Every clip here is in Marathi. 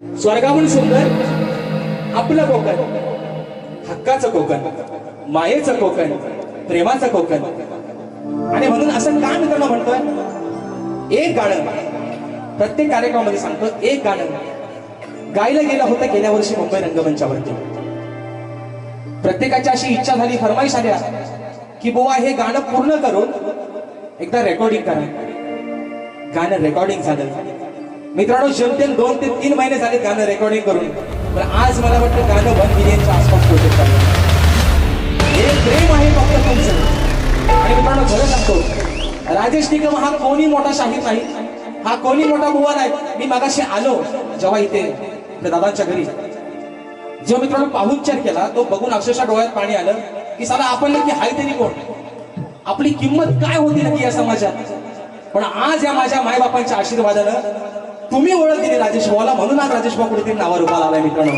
स्वर्गाहून सुंदर आपलं कोकण, हक्काचं कोकण, मायेचं कोकण, प्रेमाचं कोकण. आणि म्हणून असं काय मित्रांनो म्हणतोय, एक गाणं प्रत्येक कार्यक्रमामध्ये सांगतो, एक गाणं गायला गेलं होतं गेल्या वर्षी मुंबई रंगमंचावरती. प्रत्येकाची अशी इच्छा झाली, फरमाईश आल्या की बुवा हे गाणं पूर्ण करून एकदा रेकॉर्डिंग करा. गाणं रेकॉर्डिंग झालं मित्रांनो. जेमतेम 2 ते 3 महिने झाले गाणं रेकॉर्डिंग करून. पण आज मला वाटतं गाणं 1 मिलियनच्या आसपास पोहोचत आहे. हे प्रेम आहे फक्त तुमचं. आणि मित्रांनो खरं सांगतो, राजेश निकम हा कोणी मोठा शाहीर नाही, हा कोणी मोठा बुवा नाही. मी मागाशी आलो जेव्हा इथे दादांच्या घरी, जेव्हा मित्रांनो पाहुणचार केला तो बघून अक्षरशः डोळ्यात पाणी आलं की साला आपण नक्की हाय तरी कोण, आपली किंमत काय होती नक्की या समाजात. पण आज या माझ्या मायबापांच्या आशीर्वादानं तुम्ही ओळख दिली राजेश भाऊला, म्हणून आज राजेश भाऊ कुठेतरी नावावर उभा आलाय मित्रांनो.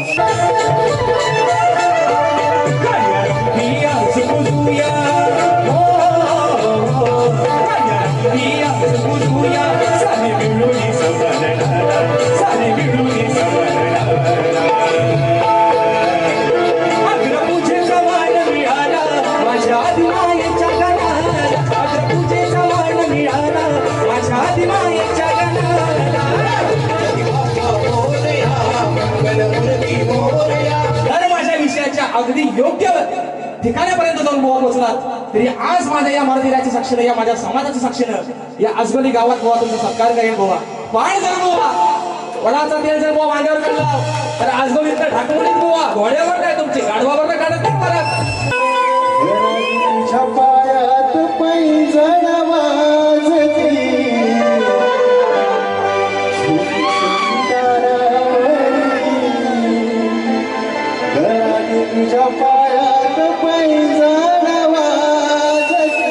अगदी योग्य ठिकाणापर्यंत जाऊन बुवा पोहोचलात तरी आज माझ्या या मराठीराच्या साक्षीनं, या माझ्या समाजाच्या साक्षीनं या आजगली गावात बुवा तुमचा सत्कार करेल बुवा. पाय जर बुवा वडाचा तेल जर बुवा मांड्यावर काढला तर आजगलीत ढाकवलीत बुवा घोड्यावर काय तुमची गाढवावर काय काढत नाही परत. पायात पैंजण वाजती तुझ्या पायात पैंजण वाजती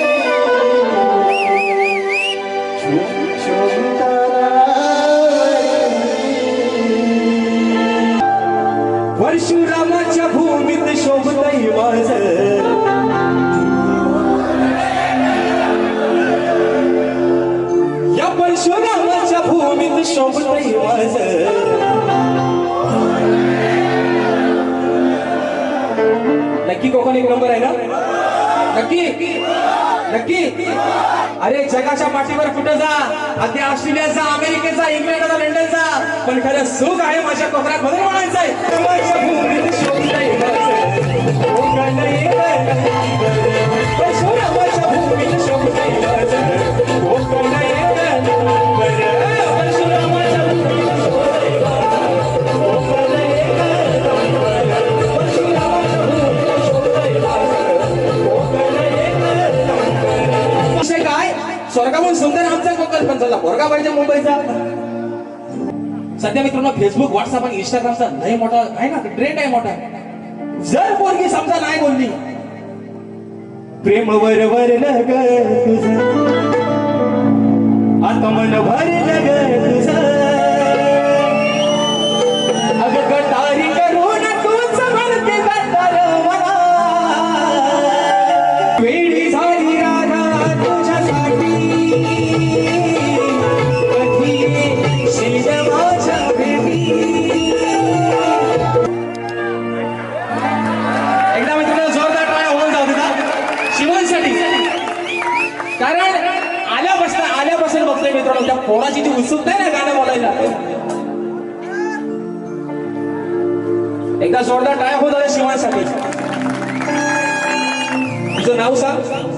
परशुरामाच्या भूमीत शोभतय माझं, या परशुरामाच्या भूमीत शोभतय माझं. नक्की कोकण एक नंबर आहे ना? नक्की नक्की. अरे जगाच्या पाठीवर कुठं जा, अगदी ऑस्ट्रेलिया जा, अमेरिकेत जा, इंग्लंड जा, लंडन जा, पण खरं सुख आहे माझ्या कोकणात म्हणून म्हणायचंय. स्वर्गाहून सुंदर आमचा कोकण, पण झाला पोरगा पाहिजे मुंबईचा. सध्या मित्रांनो फेसबुक, व्हॉट्सअप आणि इंस्टाग्रामचा लय मोठा आहे ना, ट्रेंड आहे मोठा. जर पोरगी समजा नाही बोलली प्रेम वर वर ग तुझं, आता मन भरलं ग तुझं, अगं गटारी करून तूच म्हणते गटार मला, वेडी झाली राधा तुझ्यासाठी, कधी येशील माझ्या भेटी. एकदा मित्रांनो जोरदार टाळ्या होऊन जाऊ देता शिवांसाठी. कारण आल्यापासून बघतोय मित्रांनो त्या पोराची जी उत्सुकता आहे ना गाणं बोलायला. एकदा जोरदार टाळ्या होत आल्या शिवांसाठी. तुझं नाव सांग.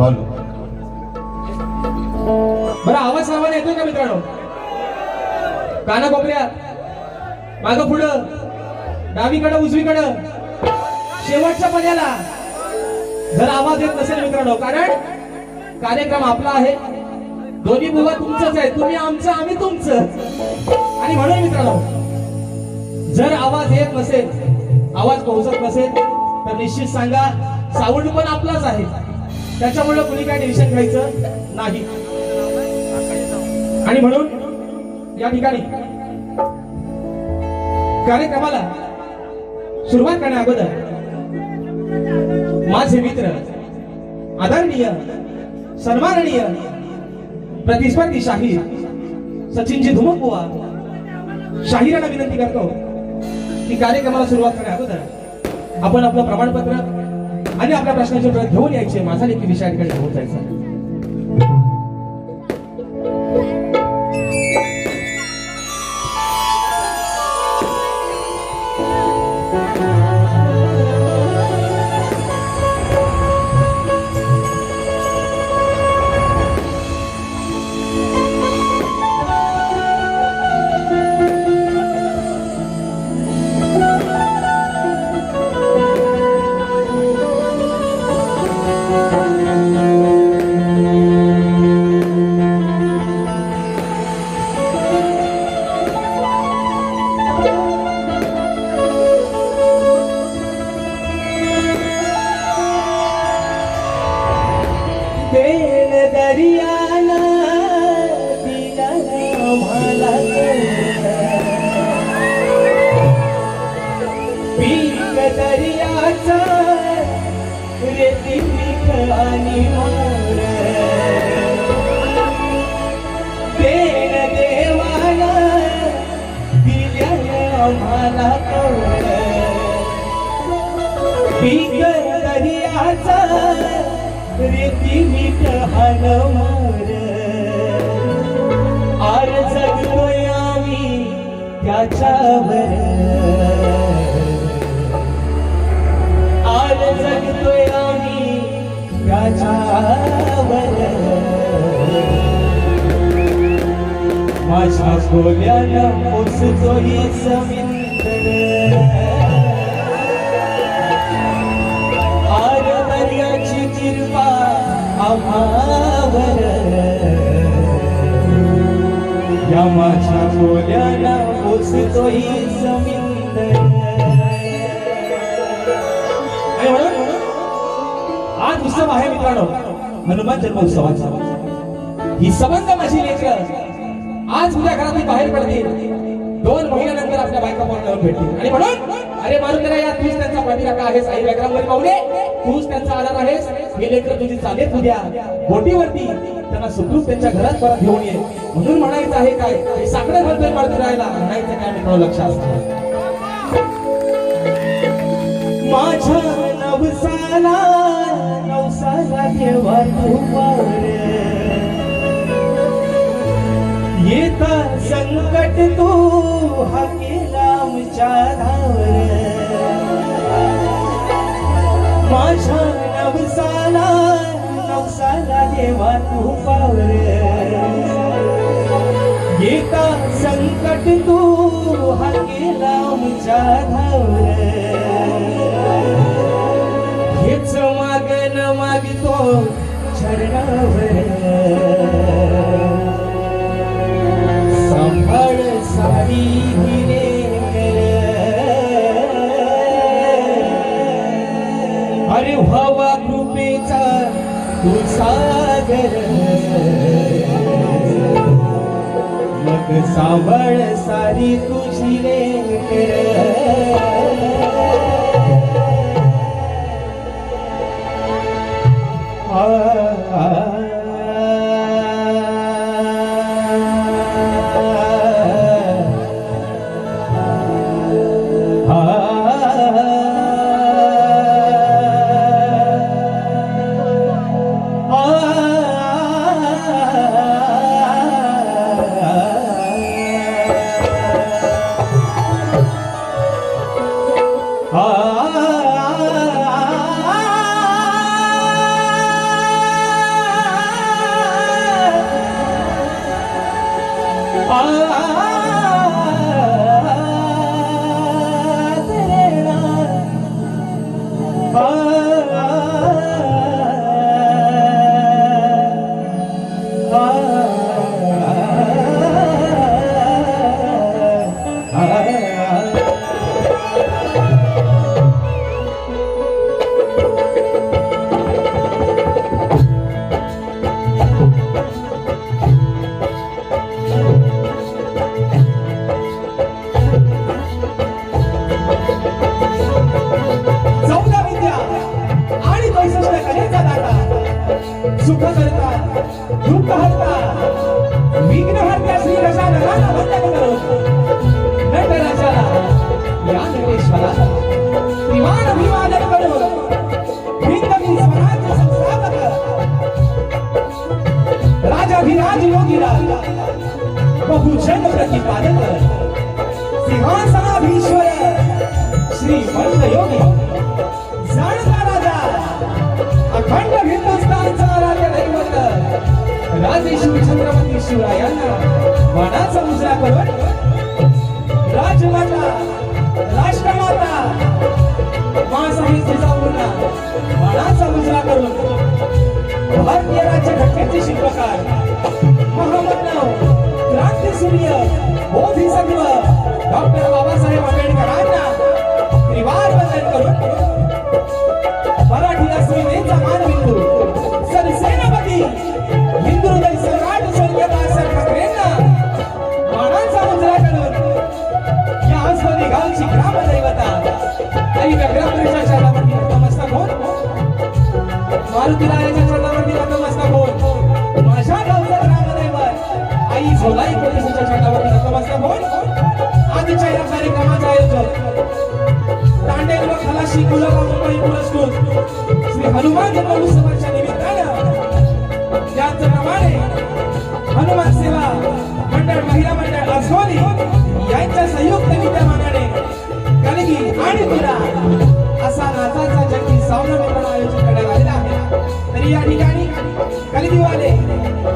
हॅलो. बरं आवाज सर्वांना येतोय का मित्रांनो? काना कोपऱ्यात, मागं पुढं, डावीकडं उजवीकडं, शेवटच्या पद्याला जर आवाज येत नसेल मित्रांनो, कारण कार्यक्रम आपला आहे, दोन्ही बुवा तुमचंच आहे, तुम्ही आमचं आम्ही तुमचं. आणि म्हणून मित्रांनो, जर आवाज येत नसेल, आवाज पोहोचत नसेल तर निश्चित सांगा. साऊंड पण आपलाच आहे, त्याच्यामुळे कुणी काय टेन्शन घ्यायचं नाही. आणि म्हणून या ठिकाणी कार्यक्रमाला सुरुवात करण्या अगोदर माझे मित्र, आदरणीय, सन्माननीय, प्रतिस्पर्धी शाहीर सचिनजी धुमक बुवा शाहिरांना विनंती करतो की कार्यक्रमाला सुरुवात करण्या अगोदर आपण आपलं प्रमाणपत्र आणि आपल्या प्रश्नाचे उत्तर घेऊन यायचे. माझा देखील विषयाकडे घेऊन जायचा. माझ्या गोल्याला पोचतोही समिंदर, आर दर्याची किरपा आम्हावर, या माझ्या गोल्याला पोचतोही समिंदर. आज उत्सव आहे मित्रांनो, हनुमान जन्मोत्सवाचा. ही सबंध माझी लेकरं आज उद्या घरातून बाहेर पडतील, 2 महिन्यानंतर आपल्या बायका पाहून भेटतील. आणि म्हणून अरे मारून या तूच त्यांचा प्रतिराखा आहेस, आई व्याघ्रांवर पावले तूच त्यांचा आधार आहेस. हे लेकर तुझी चालेत उद्या बोटीवरती, त्यांना सुखरूप त्यांच्या घरात परत घेऊन ये. म्हणून म्हणायचं आहे काय, हे साकडं घालतोय मारुती राहायला, म्हणायचं काय मित्रांनो लक्षात. माझ्या नवसाला केव्हा तू पावरे, येता संकट तू हा केला आमच्या धावर. माझ्या नवसाला देवा तू पावर, येता संकट तू हा केला आमच्या धावर. हेच मागन मागतो चरणावर, सांभाळ सारी हिरे अरे व्हावा कृपेचा तू सागर, मग सांभाळ सारी तुझी लेकर. सुख करता दुःख हरता विघ्न हरता श्री गजाननाला वंदन करो नटराजाला या नटेश्वराला विमान अभिवादन करो हिंदवी स्वराज्य संस्थापक राजाधिराज योगीराज बहुजन प्रतिपादक सिंहासनाधीश्वर श्रीमंत योगी जाणता राजा अखंड हिंदुस्थानचा राजा दैवत राजेश्वर छत्रपती शिवरायांना मानाचा मुजरा करून राजमाता राष्ट्रमाता मासाहेब जिजाऊंना मानाचा मुजरा करून भारतीय राज्य घटनेचे शिल्पकार महामानव क्रांतीसूर्य बोधिसत्व डॉक्टर बाबासाहेब आंबेडकरांना त्रिवार वंदन करून मराठी अस्मितेचा मानबिंदू सरसेनापती हिंदू हृदय सम्राट स्वर्गीय बाळासाहेब ठाकरेंना मानाचा मुजरा करून या आसवडी गावची ग्रामदैवता आई व्याघ्रापुरीच्या चरणावरती नतमस्तक होऊन मारुतीरायाच्या चरणावरती नतमस्तक होऊन माझ्या गावचा ग्रामदैवत आई झोलाई पोलिसाच्या चरणावरती नतमस्तक होऊन आजच्या या कार्यक्रमाचे आयोजक तांडेल व खलाशी कुलगाव मुंबई पुरस्कृत श्री हनुमान जन्मोत्सवाच्या निमित्तानं त्याचप्रमाणे हनुमान सेवा मंडळ महिला मंडळ आसोली यांच्या संयुक्त विद्यमानाने कलगी आणि तुला असा नाचाचा जंगी सामना आयोजित करण्यात आलेला आहे. तरी या ठिकाणी कलगीवाले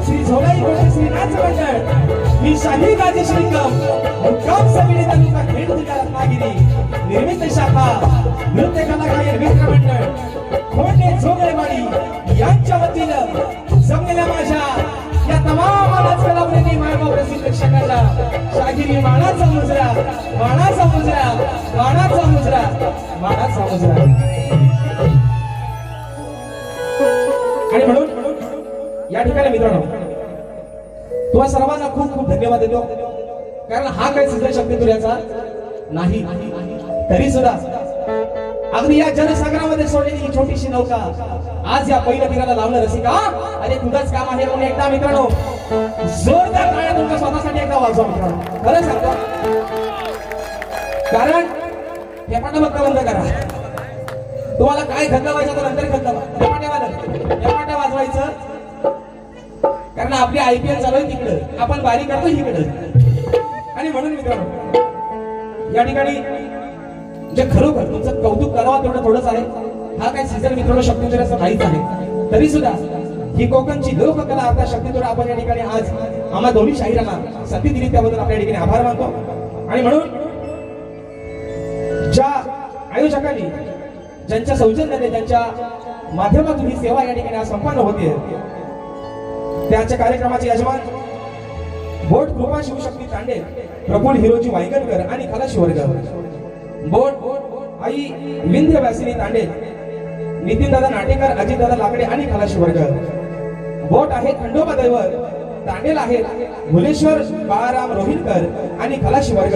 श्री झोलाई कोटे श्री नाच मंडळ ही शाही राजेश्री कम मुक्काम समिती तालुका खेड जिल्हा रत्नागिरी निर्मित शाखा नृत्य कलाकार मित्र मंडळ खोटे झोगळेवाडी यांच्या वतीनं जमलेल्या माझ्या या तमाम नाच कलाप्रेमी मायबाप रसिक प्रेक्षकांना शागिरी मानाचा मुजरा मानाचा मुजरा मानाचा मुजरा मानाचा मुजरा. आणि म्हणून या ठिकाणी मित्रांनो तुम्हा सर्वांना खूप खूप धन्यवाद देतो, कारण हा काही सिद्ध शक्ती तुझ्याचा नाही, तरी सुद्धा अगदी या जनसागरामध्ये सोडलेली ही छोटीशी नौका आज या पहिल्या तीराला लावलं रसिका. अरे तुझंच काम आहे म्हणून एकदा मित्रांनो जोरदार टाळ्या तुमच्या स्वतःसाठी एकदा वाजवा मित्रांनो, खरं सांगतो. कारण हे पण बघता बंद करा. तुम्हाला काय खतवायचं तर नंतर खतवा वाजवायचं, कारण आपली IPL चालू आहे तिकडं, आपण बारी करतो इकडं. आणि म्हणून मित्रांनो या ठिकाणी जे खरोखर तुमचं कौतुक करावं तेवढं थोडंच आहे. हा काय सीझन मित्रांनो शक्तीचोर असं नाहीच आहे, तरी सुद्धा ही कोकणची लोककला अर्थात शक्तीचोर आपण या ठिकाणी आज आम्हा दोन्ही शाहिरांना संधी दिली त्याबद्दल आपल्या ठिकाणी आभार मानतो. आणि म्हणून ज्या आयोजकांनी ज्यांच्या सौजन्याने ज्यांच्या माध्यमातून ही सेवा या ठिकाणी आज संपन्न होते त्याच्या कार्यक्रमाचे यजमान बोट कृपा शिवशक्ती तांडे, प्रफुल्ल हिरोजी वायगणकर आणि खलाशी वर्ग, बोट आई विंध्य व्यासिनी तांडे, नितीन दादा नाटेकर, अजित दादा लाकडे आणि खलाशी वर्ग, बोट आहे खंडोबा दैवत तांडेल आहेत भुलेश्वर बाळाराम रोहिलकर आणि खलाशी वर्ग,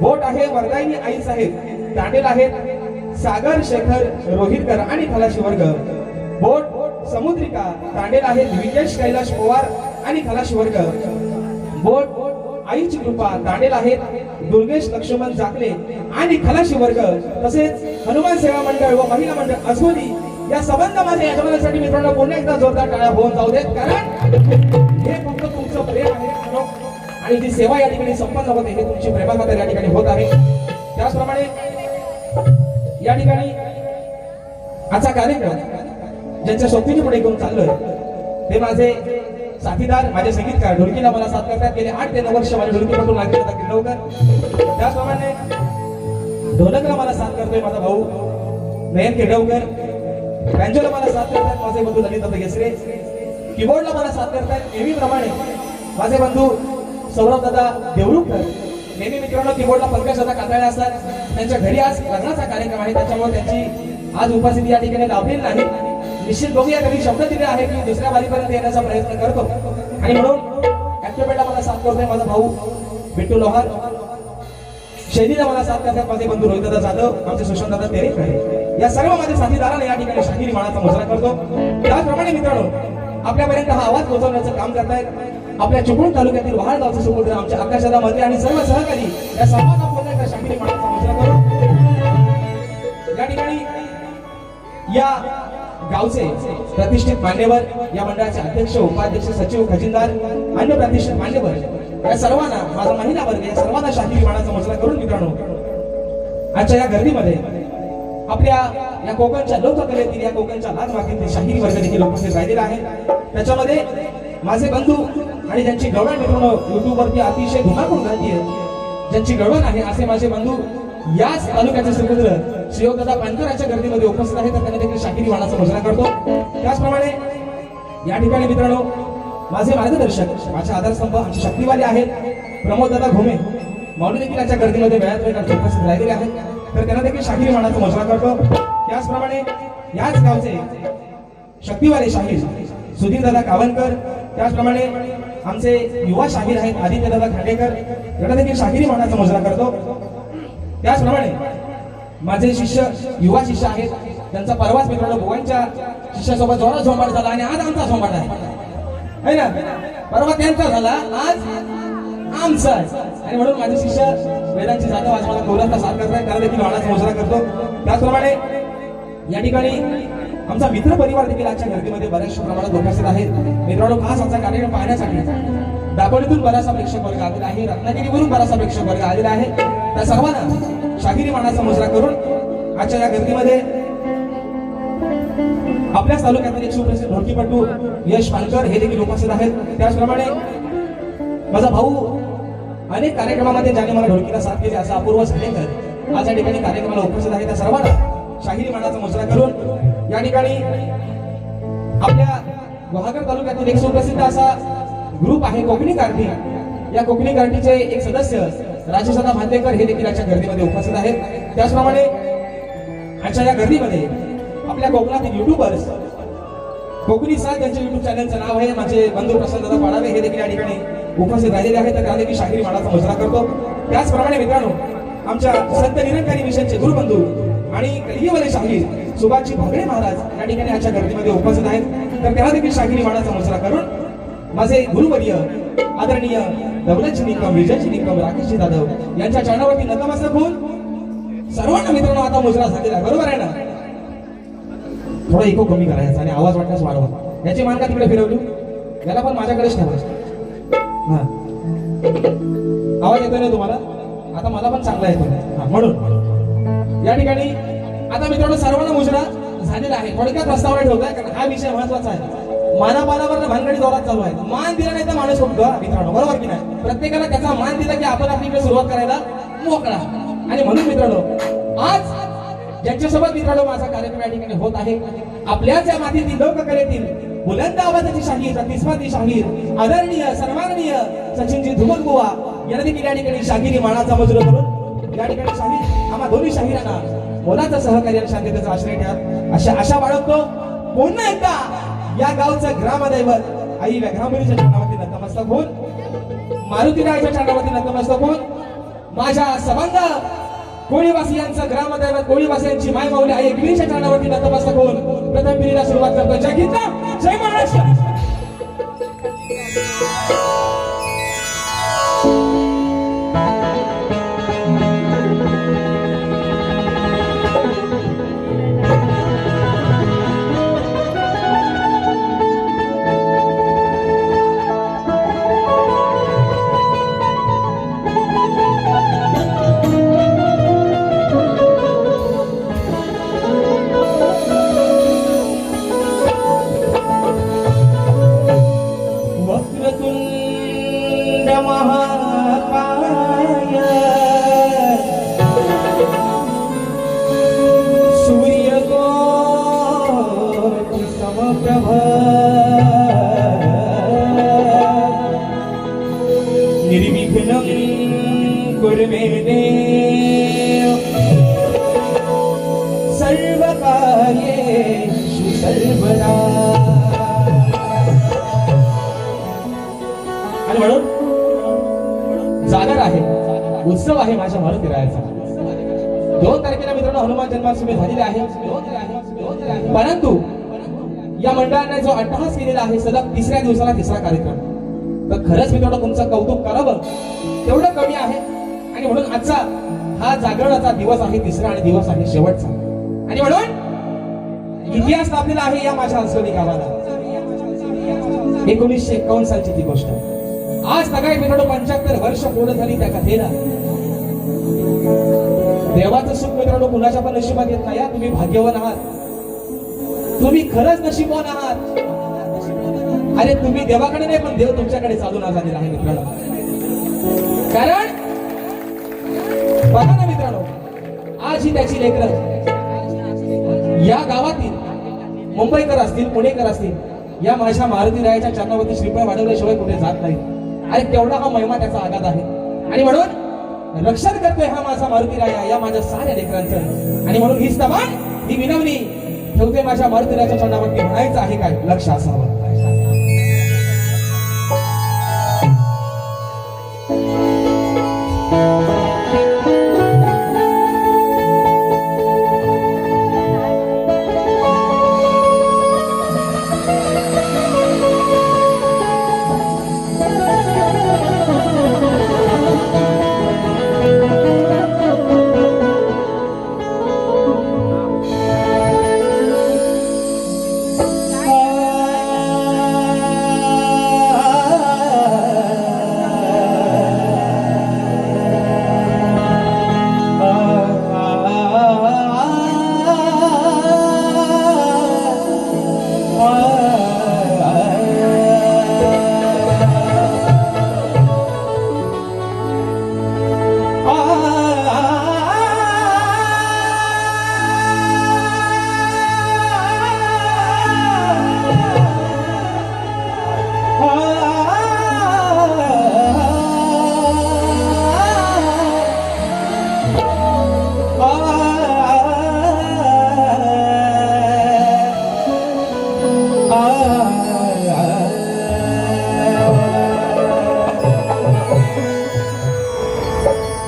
बोट आहे वरदायनी आई साहेब तांडेल आहेत सागर शेखर रोहिलकर आणि खलाशी वर्ग, बोट समुद्रिका तांडेल आहेत विकेश कैलाश पवार आणि खलाशी वर्ग, बोट आईची कृपा तांडेल आहेत दुर्गेश लक्ष्मण जाकले आणि खलाशी वर्ग, तसेच हनुमान सेवा मंडळ व महिला मंडळ असोली या संबंध माझ्या यजमानासाठी मित्रांनो पुन्हा एकदा जोरदार टाळ्या होऊन जाऊ देत, कारण हे फक्त तुमचं प्रेम आहे आणि जी सेवा या ठिकाणी संपन्न होते हे तुमची प्रेमाखातर या ठिकाणी होत आहे. त्याचप्रमाणे या ठिकाणी आजचा कार्यक्रम ज्यांच्या सोबतीने पुढे घेऊन चाललोय ते माझे साथीदार, माझे संगीतकार, ढोलकीला मला साथ करतात. गेले 8 ते 9 वर्ष माझे ढोलकीपासून लागले होता किडवकर. त्याचप्रमाणे ढोलकला मला साथ करतोय माझा भाऊ नयन किडवकर, बँजोला मला साथ करतात माझे बंधू ललित दादा गेसरे, कीबोर्डला मला साथ करतात नेहमीप्रमाणे माझे बंधू सौरभ दादा देवरुखकर. नेहमी मित्रांनो कीबोर्डला पंकज दादा कातळे असतात, त्यांच्या घरी आज लग्नाचा कार्यक्रम आहे त्याच्यामुळे त्यांची आज उपस्थिती या ठिकाणी लाभलेली नाही. निश्चित बघूया, कधी शब्द दिले आहे की दुसऱ्या बारीपर्यंत येण्याचा प्रयत्न करतो. आणि म्हणून ऍक्टिव्हेटला मला साथ करतोय माझा भाऊ बिट्टू लोहार, शैलीला मला साथ करतात माझे बंधू रोहित दादा जाधव, आमचे सुशांत दादा तेरेकर. या सर्व माझे साथीदारांना या ठिकाणी शाहिरी मानाचा मुजरा करतो. त्याचप्रमाणे मित्रांनो आपल्यापर्यंत हा आवाज पोहोचवण्याचं काम करतायत आपल्या चिपळूण तालुक्यातील वहाड गावचे सुपुत्र आमच्या आकाशदादा मंत्री आणि सर्व सहकारी या सर्वांना पुन्हा एकदा शाकिरी मानाचा मुजरा करून या ठिकाणी या गावचे प्रतिष्ठित मान्यवर या मंडळाचे अध्यक्ष उपाध्यक्ष सचिव खजिनदार अन्य प्रतिष्ठित मान्यवर या सर्वांना माझा महिला वर्ग या सर्वांना शाकिरी मानाचा मुजरा करून मित्रांनो आजच्या या गर्दीमध्ये आपल्या या कोकणच्या लोककलेतील या कोकणच्या लाज मातीतील शाहिरी वर्ग देखील उपस्थित राहिलेला आहे त्याच्यामध्ये माझे बंधू आणि ज्यांची गवळण मित्रांनो युट्यूब वरती अतिशय धुमाकूळ घालतीये ज्यांची गवळण आहे असे माझे बंधू याच तालुक्याचे सुपुत्र श्रीयोगदादा पानकरांच्या गर्दीमध्ये उपस्थित आहेत तर त्यांना देखील शाकिरी वाणाचा मुजरा करतो त्याचप्रमाणे या ठिकाणी मित्रांनो माझे मार्गदर्शक माझे आधारस्तंभ आमचे शक्तिवाले आहेत प्रमोददादा घोमे माऊली देखील याच्या गर्दीमध्ये वेळात वेळ उपस्थित राहिलेले आहेत तर त्यांना देखील शाकिरी वाणाचा मुजरा करतो त्याचप्रमाणे याच गावचे शक्तिवाले शाहीर सुधीर दादा कावनकर त्याचप्रमाणे आमचे युवा शाहीर आहेत आदित्य दादा खांडेकर यांना देखील शाकिरी वाणाचा मुजरा करतो त्याचप्रमाणे माझे शिष्य युवा शिष्य आहेत त्यांचा परवाच मित्रांनो भुवनच्या शिष्यासोबत जोरात झोंबाट झाला आणि आज आमचा झोंबाट आहे ना परवा त्यांचा झाला आज आमचा आणि म्हणून माझे शिष्य वेदांची जाधव आज मला कोल्हापूरला साथ करतायत त्याला देखील वाणाचा मुजरा करतो त्याचप्रमाणे या ठिकाणी आमचा मित्र परिवार देखील आजच्या गर्दीमध्ये बऱ्याचशा प्रमाणात उपस्थित आहेत मित्रांनो खास आमचा कार्यक्रम पाहण्यासाठी दापोलीतून बराचसा प्रेक्षक वर्ग आलेला आहे रत्नागिरीवरून बराचसा प्रेक्षक वर्ग आलेला आहे त्या सर्वांना शाकिरी वाणाचा मुजरा करून आजच्या या गर्दीमध्ये आपल्याच तालुक्यातील एक सुप्रसिद्ध ढोलकीपटू यश पालकर हे देखील उपस्थित आहेत त्याचप्रमाणे माझा भाऊ अनेक कार्यक्रमामध्ये ज्याने मला ढोलकीला साथ केली असा अपूर्व साडेकर आज या ठिकाणी कार्यक्रमाला उपस्थित आहे त्या सर्वांना शाहिरी वाणाचा मुजरा करून या ठिकाणी आपल्या गुहागर तालुक्यातील एक सुप्रसिद्ध असा ग्रुप आहे कोकणी गारठी या कोकणी गारठीचे एक सदस्य राजेशदादा भांदेकर हे देखील आजच्या गर्दीमध्ये उपस्थित आहेत त्याचप्रमाणे आजच्या या गर्दीमध्ये आपल्या कोकणातील युट्यूबर्स कोकणी साथ यांच्या युट्यूब चॅनलचं नाव आहे माझे बंधू प्रसाददादा पाडावे हे देखील या ठिकाणी उपस्थित राहिलेले आहेत तर त्या देखील शाकिरी वाणाचा मुजरा करतो त्याचप्रमाणे मित्रांनो आमच्या संत निरंकारी मिशनचे गुरुबंधू आणि कलियुगवाले शाहीर सुभाषजी भागडे महाराज या ठिकाणी आजच्या गर्दीमध्ये उपस्थित आहेत तर त्याला देखील शाकिरी वाणाचा मुजरा करून माझे गुरुवर्य आदरणीय दौलतजी निकम विजयजी निकम राकेशजी जाधव यांच्या चरणावरती नतमस्तक होऊन सर्वांना मित्रांनो आता मुजरा झालेला आहे बरोबर आहे ना थोडा इको कमी करायचा आणि आवाज वाटण्यास वाढवा याची मान का तिकडे फिरवली याला पण माझ्याकडेच ठेवायचं हा आवाज येतोय ना तुम्हाला आता मला पण चांगला येतोय म्हणून या ठिकाणी आता मित्रांनो सर्वांना मुजरा झालेला आहे थोडक्यात रस्त्यावर ठेवतोय कारण हा विषय महत्वाचा आहे मानापानावर भानगडी जोरात चालू आहे मान दिला नाही तर माणूस उठतो मित्रांनो बरोबर की नाही प्रत्येकाला त्याचा मान दिला की आपण आपली सुरुवात करायला मोकळा आणि म्हणून मित्रांनो आज ज्यांच्यासोबत मित्रांनो माझा कार्यक्रम या ठिकाणी होत आहे आपल्याच या मातीतील लोककलेतील बुलंद आवाजाची शाहीर प्रतिस्पर्धी शाहीर आदरणीय सन्माननीय सचिनजी धुमल बुवा यांना देखील या ठिकाणी शाकिरी मानाचा मुजरा करून या ठिकाणी शाहीर आम्हा दोन्ही शाहिरांना मोलाचं सहकार्य आणि शांततेचा आश्रय द्या अशा आशा बाळगतो पुन्हा एकदा या गावचं ग्रामदैवत आई व्याघ्रामुरीच्या चरणावरती नतमस्तक होऊन मारुतीरायाच्या चरणावरती नतमस्तक होऊन माझ्या सबंध कोळीवासियांचं ग्रामदैवत कोळीवासियांची माय माऊली आई गिरीच्या चरणावरती नतमस्तक होऊन प्रथम पिढीला सुरुवात करतो जय हिंद जय महाराष्ट्र निर्विघ्नं कुर्मे देव सर्वकार्येषु सर्वदा आणि म्हणून जागर आहे उत्सव आहे माझ्या मारुतीरायाचा 2 तारखेला मित्रांनो हनुमान जन्माष्टमी झालेली आहे परंतु या मंडळाने जो अट्टहास केलेला आहे सलग तिसऱ्या दिवसाला तिसरा कार्यक्रम, तर खरंच मी थोडं तुमचं कौतुक करावं तेवढं कमी आहे. आणि म्हणून आजचा हा जागरणाचा दिवस आहे तिसरा आणि दिवस आहे शेवटचा. आणि म्हणून इतिहास लाभलेला आहे या माझ्या हंसोली गावाला. 1951 सालची ती गोष्ट. आज सगळे मित्रांनो 75 वर्ष पूर्ण झाली त्या कथेला. देवाचं सुख मित्रांनो कुणाच्या पण नशिबात येत नाही. तुम्ही भाग्यवान आहात, तुम्ही खरंच नशीबवान आहात. अरे तुम्ही देवाकडे नाही पण देव तुमच्याकडे चालून आलेला आहे मित्रांनो. कारण बघा ना मित्रांनो, आज ही त्याची लेकरं या गावातील मुंबईकर असतील पुणेकर असतील, या माझ्या मारुती रायाच्या चरणावरती श्रीफळ वाढवल्याशिवाय कुठे जात नाही. अरे केवढा हा महिमा त्याचा आघात आहे. आणि म्हणून रक्षण करतोय हा माझा मारुती राया या माझ्या साऱ्या लेकरांचं. आणि म्हणून ही स्तवन ही विनवणी ठेवते माझ्या मारुती रायाच्या चरणावरती. म्हणायचं आहे काय, लक्ष असावं.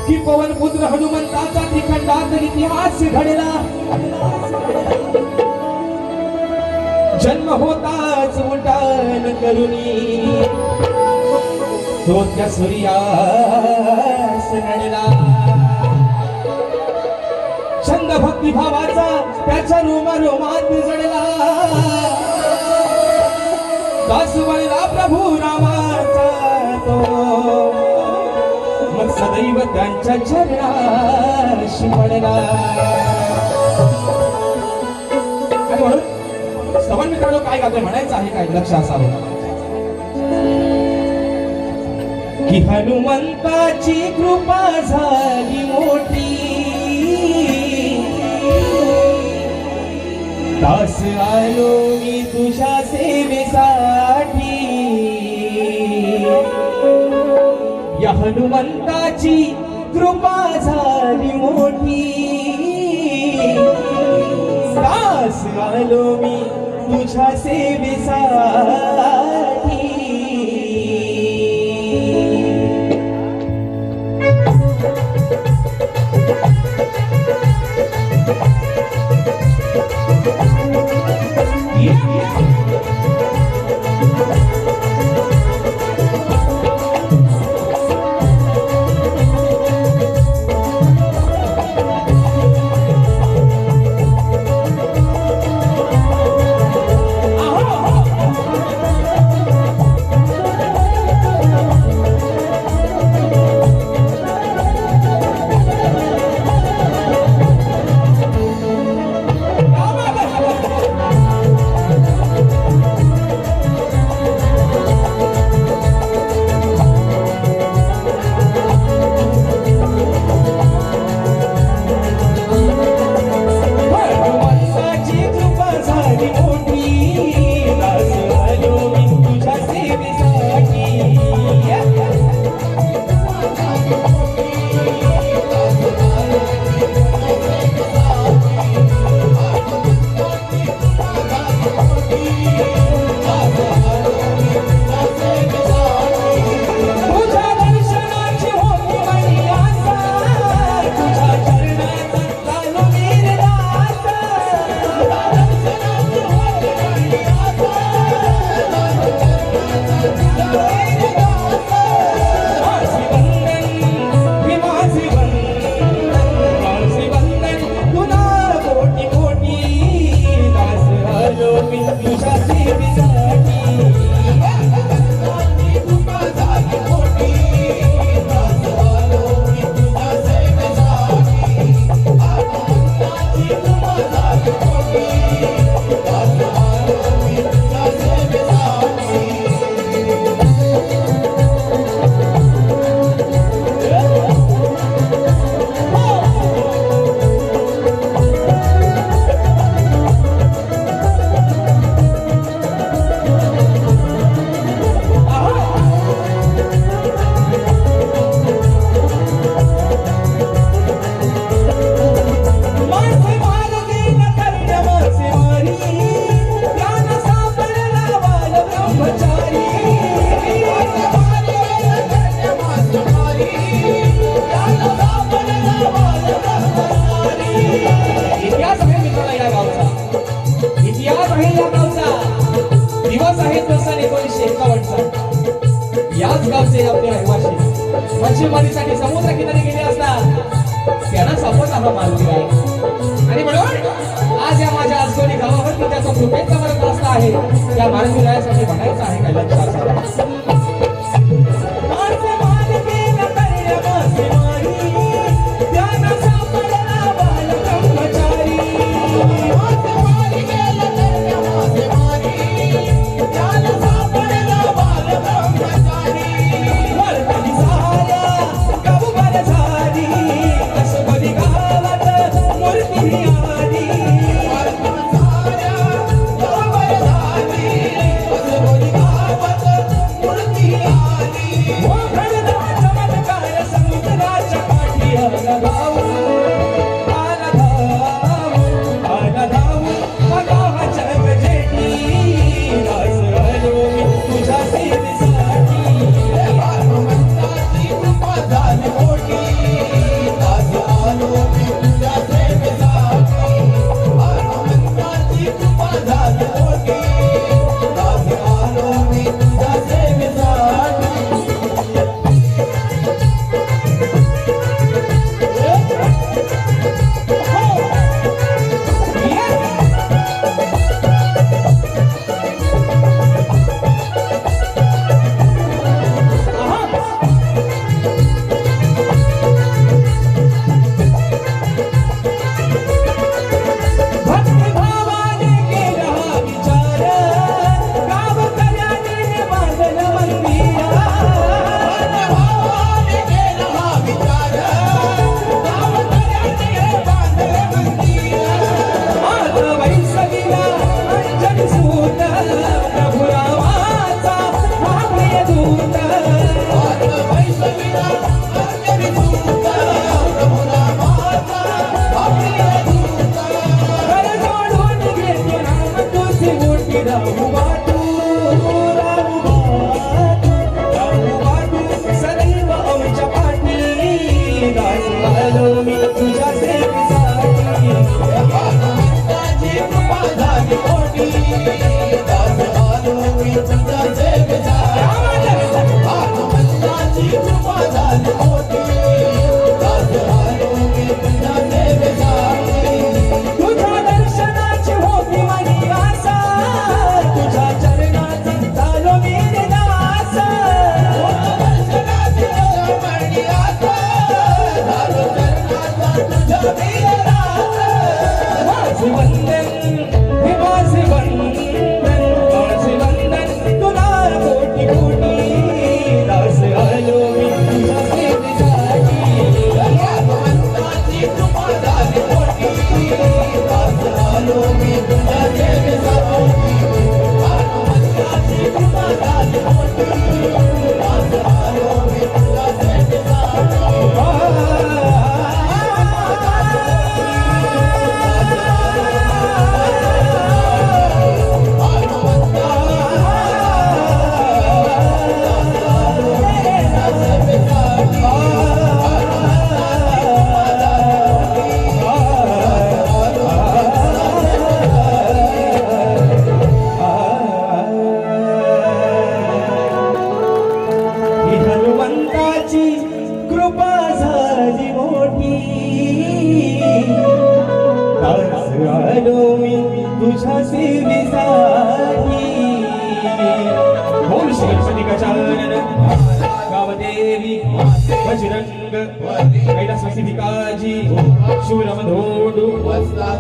की पवन पुत्र हनुमंताचा त्रिखंडात इतिहास घडला. जन्म होताच उड्डाण करुनी तो त्या सूर्यास नडला. छंद भक्ती भावाचा त्याच्या रोमात जडला. दास बनला प्रभू रामाचा तो, मग सदैव त्यांच्या चरणाशी पडला. आणि म्हणून स्तवन मित्रांनो काय गातोय, म्हणायचं आहे काय, लक्ष असावं. की हनुमंताची कृपा झाली मोठी, दास आलो मी तुझ्या सेवेसाठी. या हनुमंताची कृपा झाली मोठी, दास आलो मी तुझ्या सेवेसाठी. दिवस आहे तो सन 1951चा. याच गावचे आपले रहिवासी मच्छीमारीसाठी समुद्र किनारी गेले असता त्यांना सापडला हा मालवीर आहे. आणि म्हणून आज या माझ्या आजकोणी गावावरती त्याचा कृपेचा मरत रस्ता आहे. त्या मालवीरासाठी म्हणायचं आहे काय लक्षात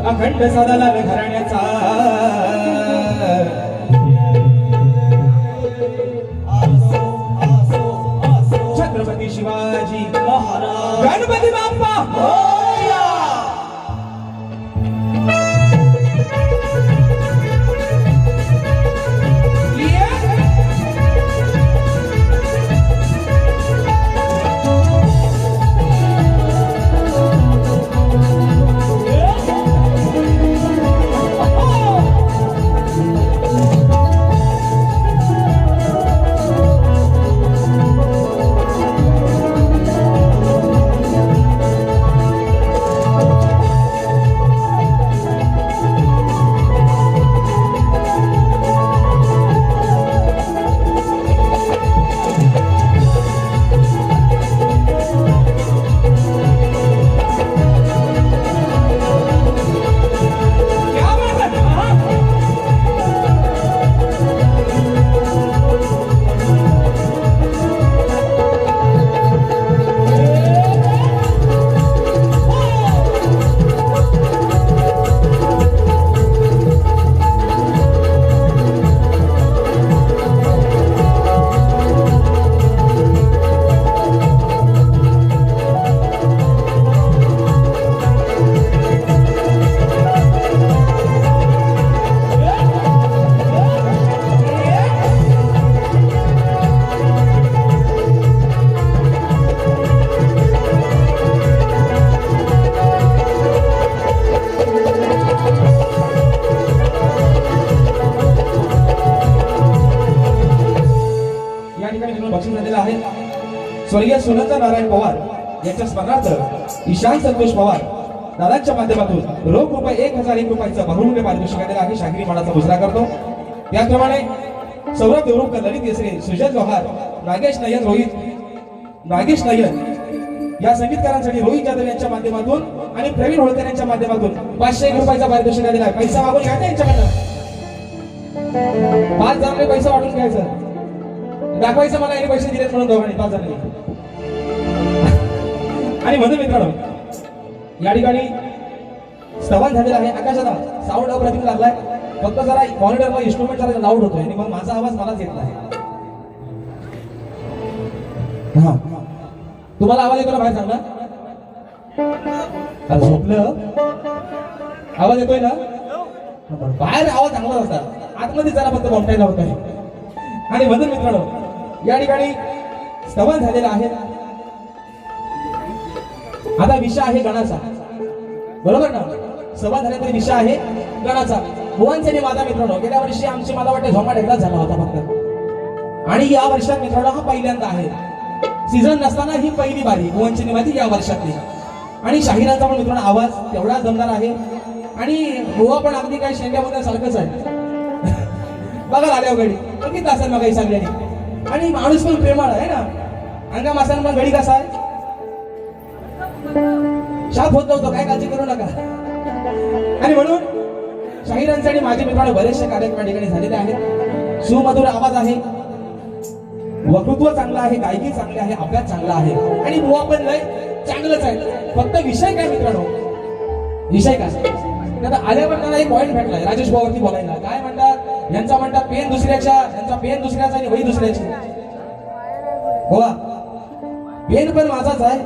अखंड सदाला घराण्याचा छत्रपती शिवाजी महाराज गणपती बाप्पा झालेला आहे. स्वर्गीय सुनंदा नारायण पवार यांच्या स्मरणार्थ ईशान संतोष पवार दादांच्या माध्यमातून रोख रुपये 1001 रुपयाचं बहुमूल्य पारितोषिक आलेलं आहे. शाहिरी मानाचा मुजरा करतो. त्याचप्रमाणे सौरभ देवरुखकर, ललित केसरे, सुजय जोहार, नागेश नयन या संगीतकारांसाठी रोहित जाधव यांच्या माध्यमातून आणि प्रवीण होळकर यांच्या माध्यमातून 501 रुपयाचा पारितोषिक आलेला आहे. पैसा मागून घ्यायचा यांच्याकडनं. 5 जणांनी पैसा वाटून घ्यायचं, दाखवायचं मला यांनी पैसे दिलेत म्हणून दोघांनी 5 जणांनी. आणि म्हणून मित्रांनो या ठिकाणी स्तवन झालेला आहे. आकाशाला साऊंड अप्रतिम लागलाय. फक्त जरा मॉनिटरला इन्स्ट्रुमेंट जरा लाऊड होतोय आणि मग माझा आवाज मलाच येत नाही. हा, तुम्हाला आवाज येतो ना बाहेर सांगा. अरे झोपलं, आवाज येतोय ना? बाहेर आवाज चांगला असतात, आतमध्ये जरा फक्त मोठ्याला होत आहे. आणि म्हणून मित्रांनो या ठिकाणी स्तवन झालेला आहे. आता विषय आहे गणाचा, बरोबर ना? स्तवन झाले तरी विषय आहे गणाचा. भुवनसेनी माझा मित्रांनो गेल्या वर्षी आमची मला वाटतं झोमाट एकदाच झाला होता फक्त, आणि या वर्षात मित्रांनो हा पहिल्यांदा आहे. सीझन नसताना ही पहिली बारी भुवनसेनी माझी या वर्षातली. आणि शाहिरांचा पण मित्रांनो आवाज तेवढा दमदार आहे. आणि गोवा पण अगदी काही शेंड्यामध्ये सारखंच आहे. बघा आल्या गडी बघितलं असेल मग काही सगळ्यांनी. आणि माणूस पण प्रेमळ आहे ना. अंगा मासान पण गडी कसा आहे, शाप होत नव्हतं, काय काळजी करू नका. आणि म्हणून शाहिरांसाठी माझे मित्रांनो बरेचसे कार्यक्रम ठिकाणी झालेले आहेत. सुमधुर आवाज आहे, वक्तृत्व चांगलं आहे, गायकी चांगली आहे, अभ्यास चांगला आहे. आणि बुवा पण लय चांगलंच आहे. फक्त विषय काय मित्रांनो, विषय काय आता आल्यावर मला एक पॉईंट भेटलाय राजेश भाऊवरती बोलायला. काय म्हणतात, यांचा म्हणतात पेन दुसऱ्याच्या, यांचा पेन दुसऱ्याचा आणि वही दुसऱ्याची. हो, पेन पण माझाच आहे,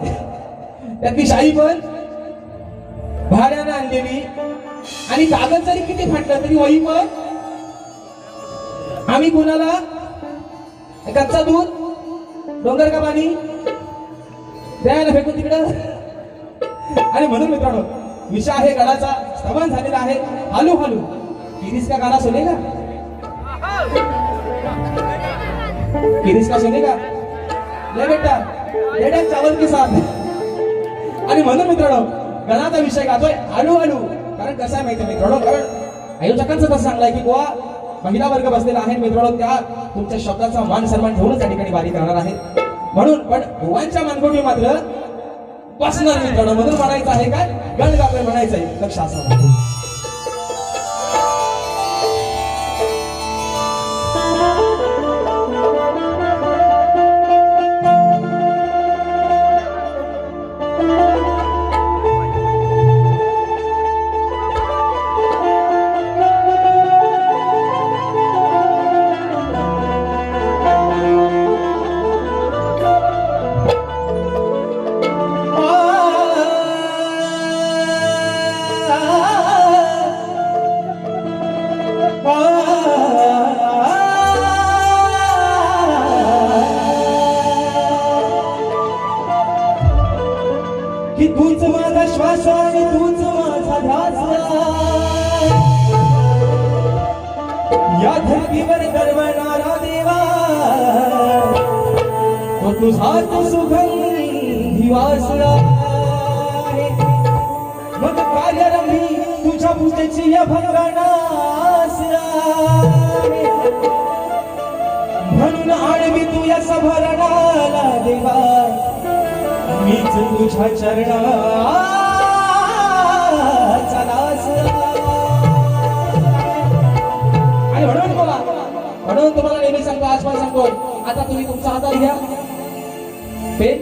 त्यातली शाई पण भाड्यानं आणलेली. आणि कागद जरी किती फाटलं तरी वही पण आम्ही कुणाला कच्चा दूध डोंगर का पाणी द्यायला फेकून तिकडं. आणि म्हणून मित्रांनो विषय आहे गडाचा. स्तवन झालेला आहे. हालू हालू किरीस का गाना सुनेगा, किरीस का सुनेगा ले बेटा बेटा चावल के साथ. आणि म्हणून मित्रांनो गणाचा विषय गातोय हालू हालू. कारण कसं आहे माहिती मित्रांनो, कारण आयोजकांचं कसं सांगलंय की गोवा महिला वर्ग बसलेला आहे मित्रांनो, त्या तुमच्या शब्दाचा मान सन्मान ठेवूनच त्या ठिकाणी वारी करणार आहे. म्हणून पण गोवांच्या मानकोटी मात्र बसणार मित्रांनो. म्हणून म्हणायचं आहे काय, गण गातोय म्हणायचं आहे. लक्ष असावं. की तूच माझा श्वास आणि तूच माझा ध्यास, या धरतीवर दरवळणारा देवा तो तुझाच सुगंधी वास आहे. मग कार्यरंभी तुझ्या पूजेची या भगवानास आहे. म्हणून आणवी तू या सभरणाला देवा मीच तुझ्या चरणाचा दास. आणि म्हणून तुम्हाला नेहमी सांगतो, आजपासून सांगतो, आता तुम्ही तुमचा हातात घ्या पेन.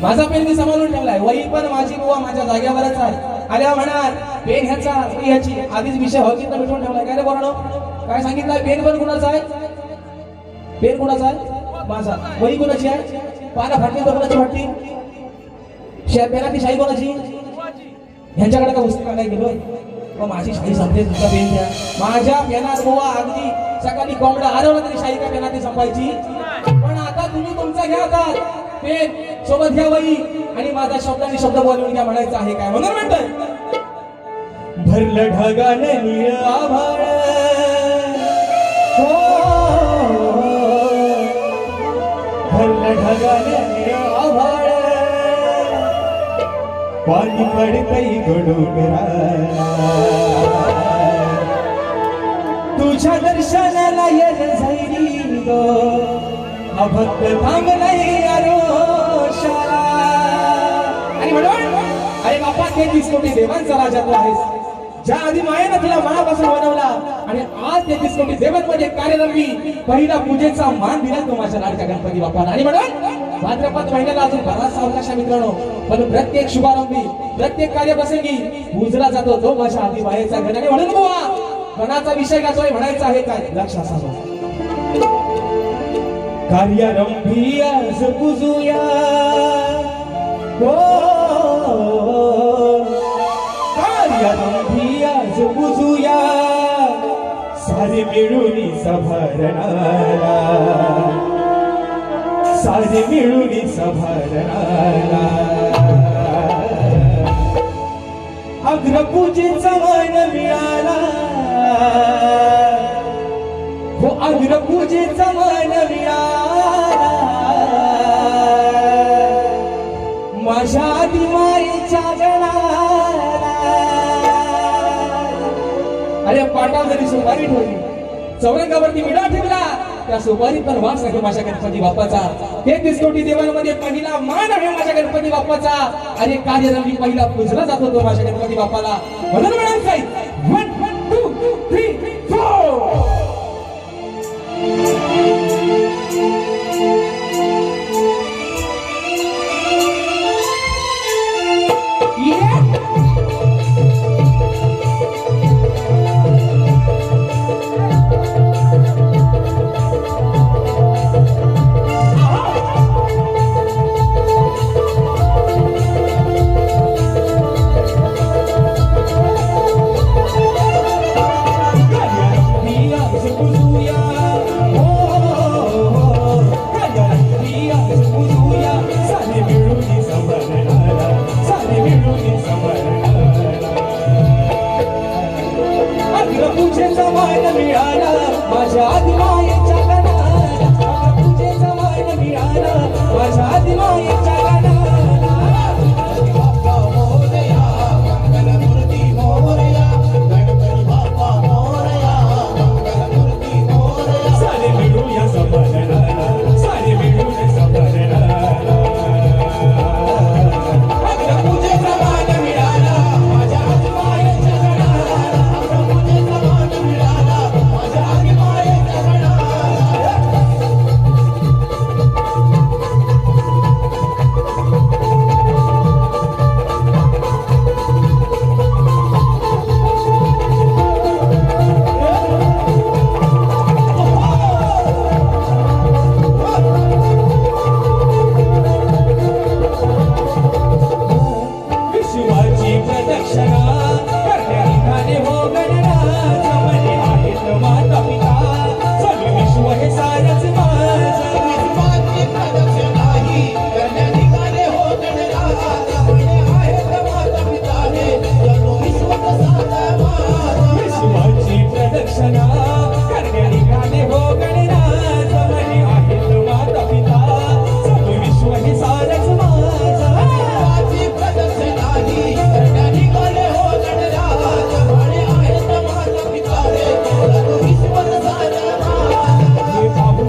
माझा पेन मी सांभाळून ठेवलाय. वही पण माझी बुवा माझ्या जागेवरच आहे. आल्या म्हणाल पेन ह्याचा ह्याची आधीच विषय होती तर मिटवून ठेवलाय. काय रे बोलणं काय सांगितलं, पेन पण कुणाचा आहे, पेन कुणाचा आहे माझा. वही कुणाची आहे, पाना फाटली तर कोणाची फाटली, पेनाची शाही कोणाची, ह्यांच्याकडे का पुस्तक काय गेलोय. मग माझी शाही संपते, तुमचा पेन द्या. माझ्या पेनात बुवा अगदी सकाळी कोंबडा हरवला तरी शाही का पेनाची संपायची. पण आता तुम्ही तुमचा घ्या हातात पेन, सोबत घ्या वही आणि माझा शब्दांनी शब्द बोलवून घ्या म्हणायचं आहे. काय म्हणून म्हणतोय, भरलं ढगाने नीळ आभाळ, ढगाने आभाळ पाणी पडतई गडोगरा तुझ्या दर्शनाला येत झैरी ग हा भक्त थांबलाय आरोशाला आणि म्हणून अरे बाप्पा 33 कोटी देवांचा राजा तू आहेस ज्या आधी मायेनं तुला मनापासून बनवला आणि आज 33 कोटी देवांमध्ये कार्यरंभी पहिला पूजेचा मान दिला तो माझ्या लाडक्या गणपती बाप्पाला आणि म्हणून भाद्रपद महिन्याला अजून बराचसा अवकाश आहे मित्रांनो पण प्रत्येक शुभारंभी प्रत्येक कार्यप्रसंगी पूजला जातो तो माझ्या आधी मायेचा गण आणि म्हणून बुवा गणाचा विषय गाजवाय म्हणायचा आहे काय लक्ष असावं कार्यारंभी आज पूजूया हो कार्यारंभी आज पूजूया सारे मिळून सभारणाला सारे मिळून सभारणाला अग्रपूजेचा मान मिळाला हो अग्रपूजेचा मान मिळाला माझ्या आधी मायेच्या गणाला अरे पाटावर जरी सुपारी ठेवली चौरंगावरती विडा ठेवला त्या सुपारीत पण वास आहे माझ्या गणपती बाप्पाचा 33 कोटी देवांमध्ये पहिला मान आहे माझ्या गणपती बाप्पाचा आणि कार्यरंभी पहिला पूजला जातो तो माझ्या गणपती बाप्पाला म्हणून म्हणायचं 1 2 3 4 माझ्या आधी मायेच्या गणाला पूजेचा मान मिळाला माझ्या आधी मायेच्या गणाला बाप्पा मोरया मंगलमूर्ती मोरया गणपती बाप्पा मोरया मंगलमूर्ती मोरया सारे मिळूया सभारणाला सारे मिळून सभारणाला अग्रपूजेचा मान मिळाला माझ्या आधी मायेच्या गणाला अग्रपूजेचा मान मिळाला माझ्या आधी मायेच्या गणाला विश्वाची प्रदक्षिणा करण्या निघाले हो गणराज म्हणे आहेत माता पिता सगळे विश्व हे सारच माझं विश्वाची प्रदक्षिणा ही करण्या निघाले हो गणराज म्हणे आहेत माता पिता हे जणू विश्वच सारं माझं. विश्वाची प्रदक्षिणा करण्या निघाले हो गणराज म्हणे आहेत माता पिता सगळे विश्व हे सारच माझं विश्वाची प्रदक्षिणा ही करण्या निघाले हो गणराज म्हणे आहेत माता पिता हे जणू विश्वच सारं माझं. हे पाहून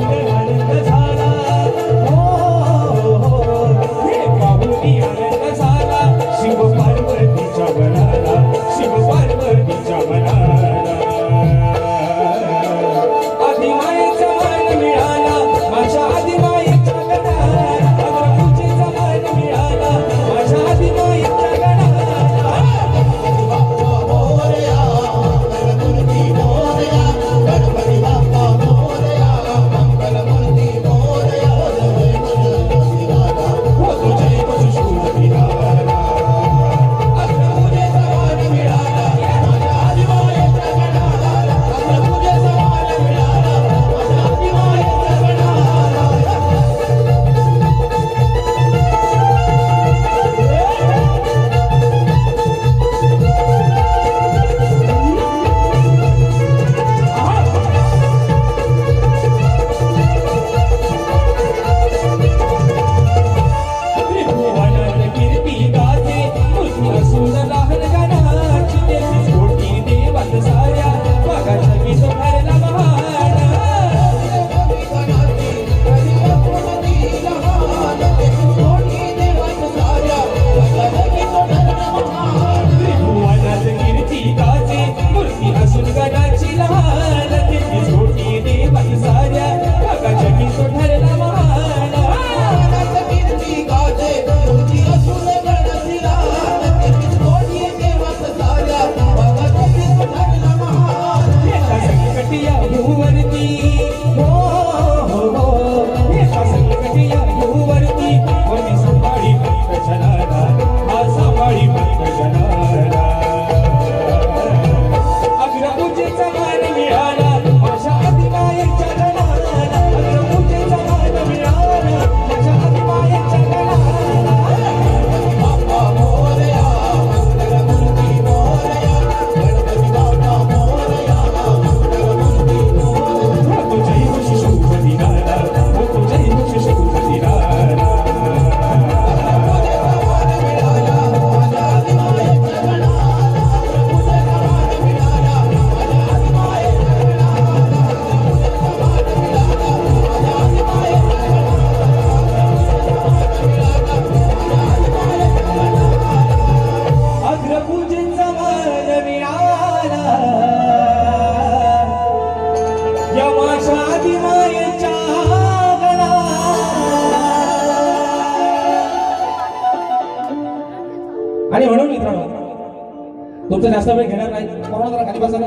तुमचं जास्त वेळ घेणार नाही. कोरोना जरा खाली बसायला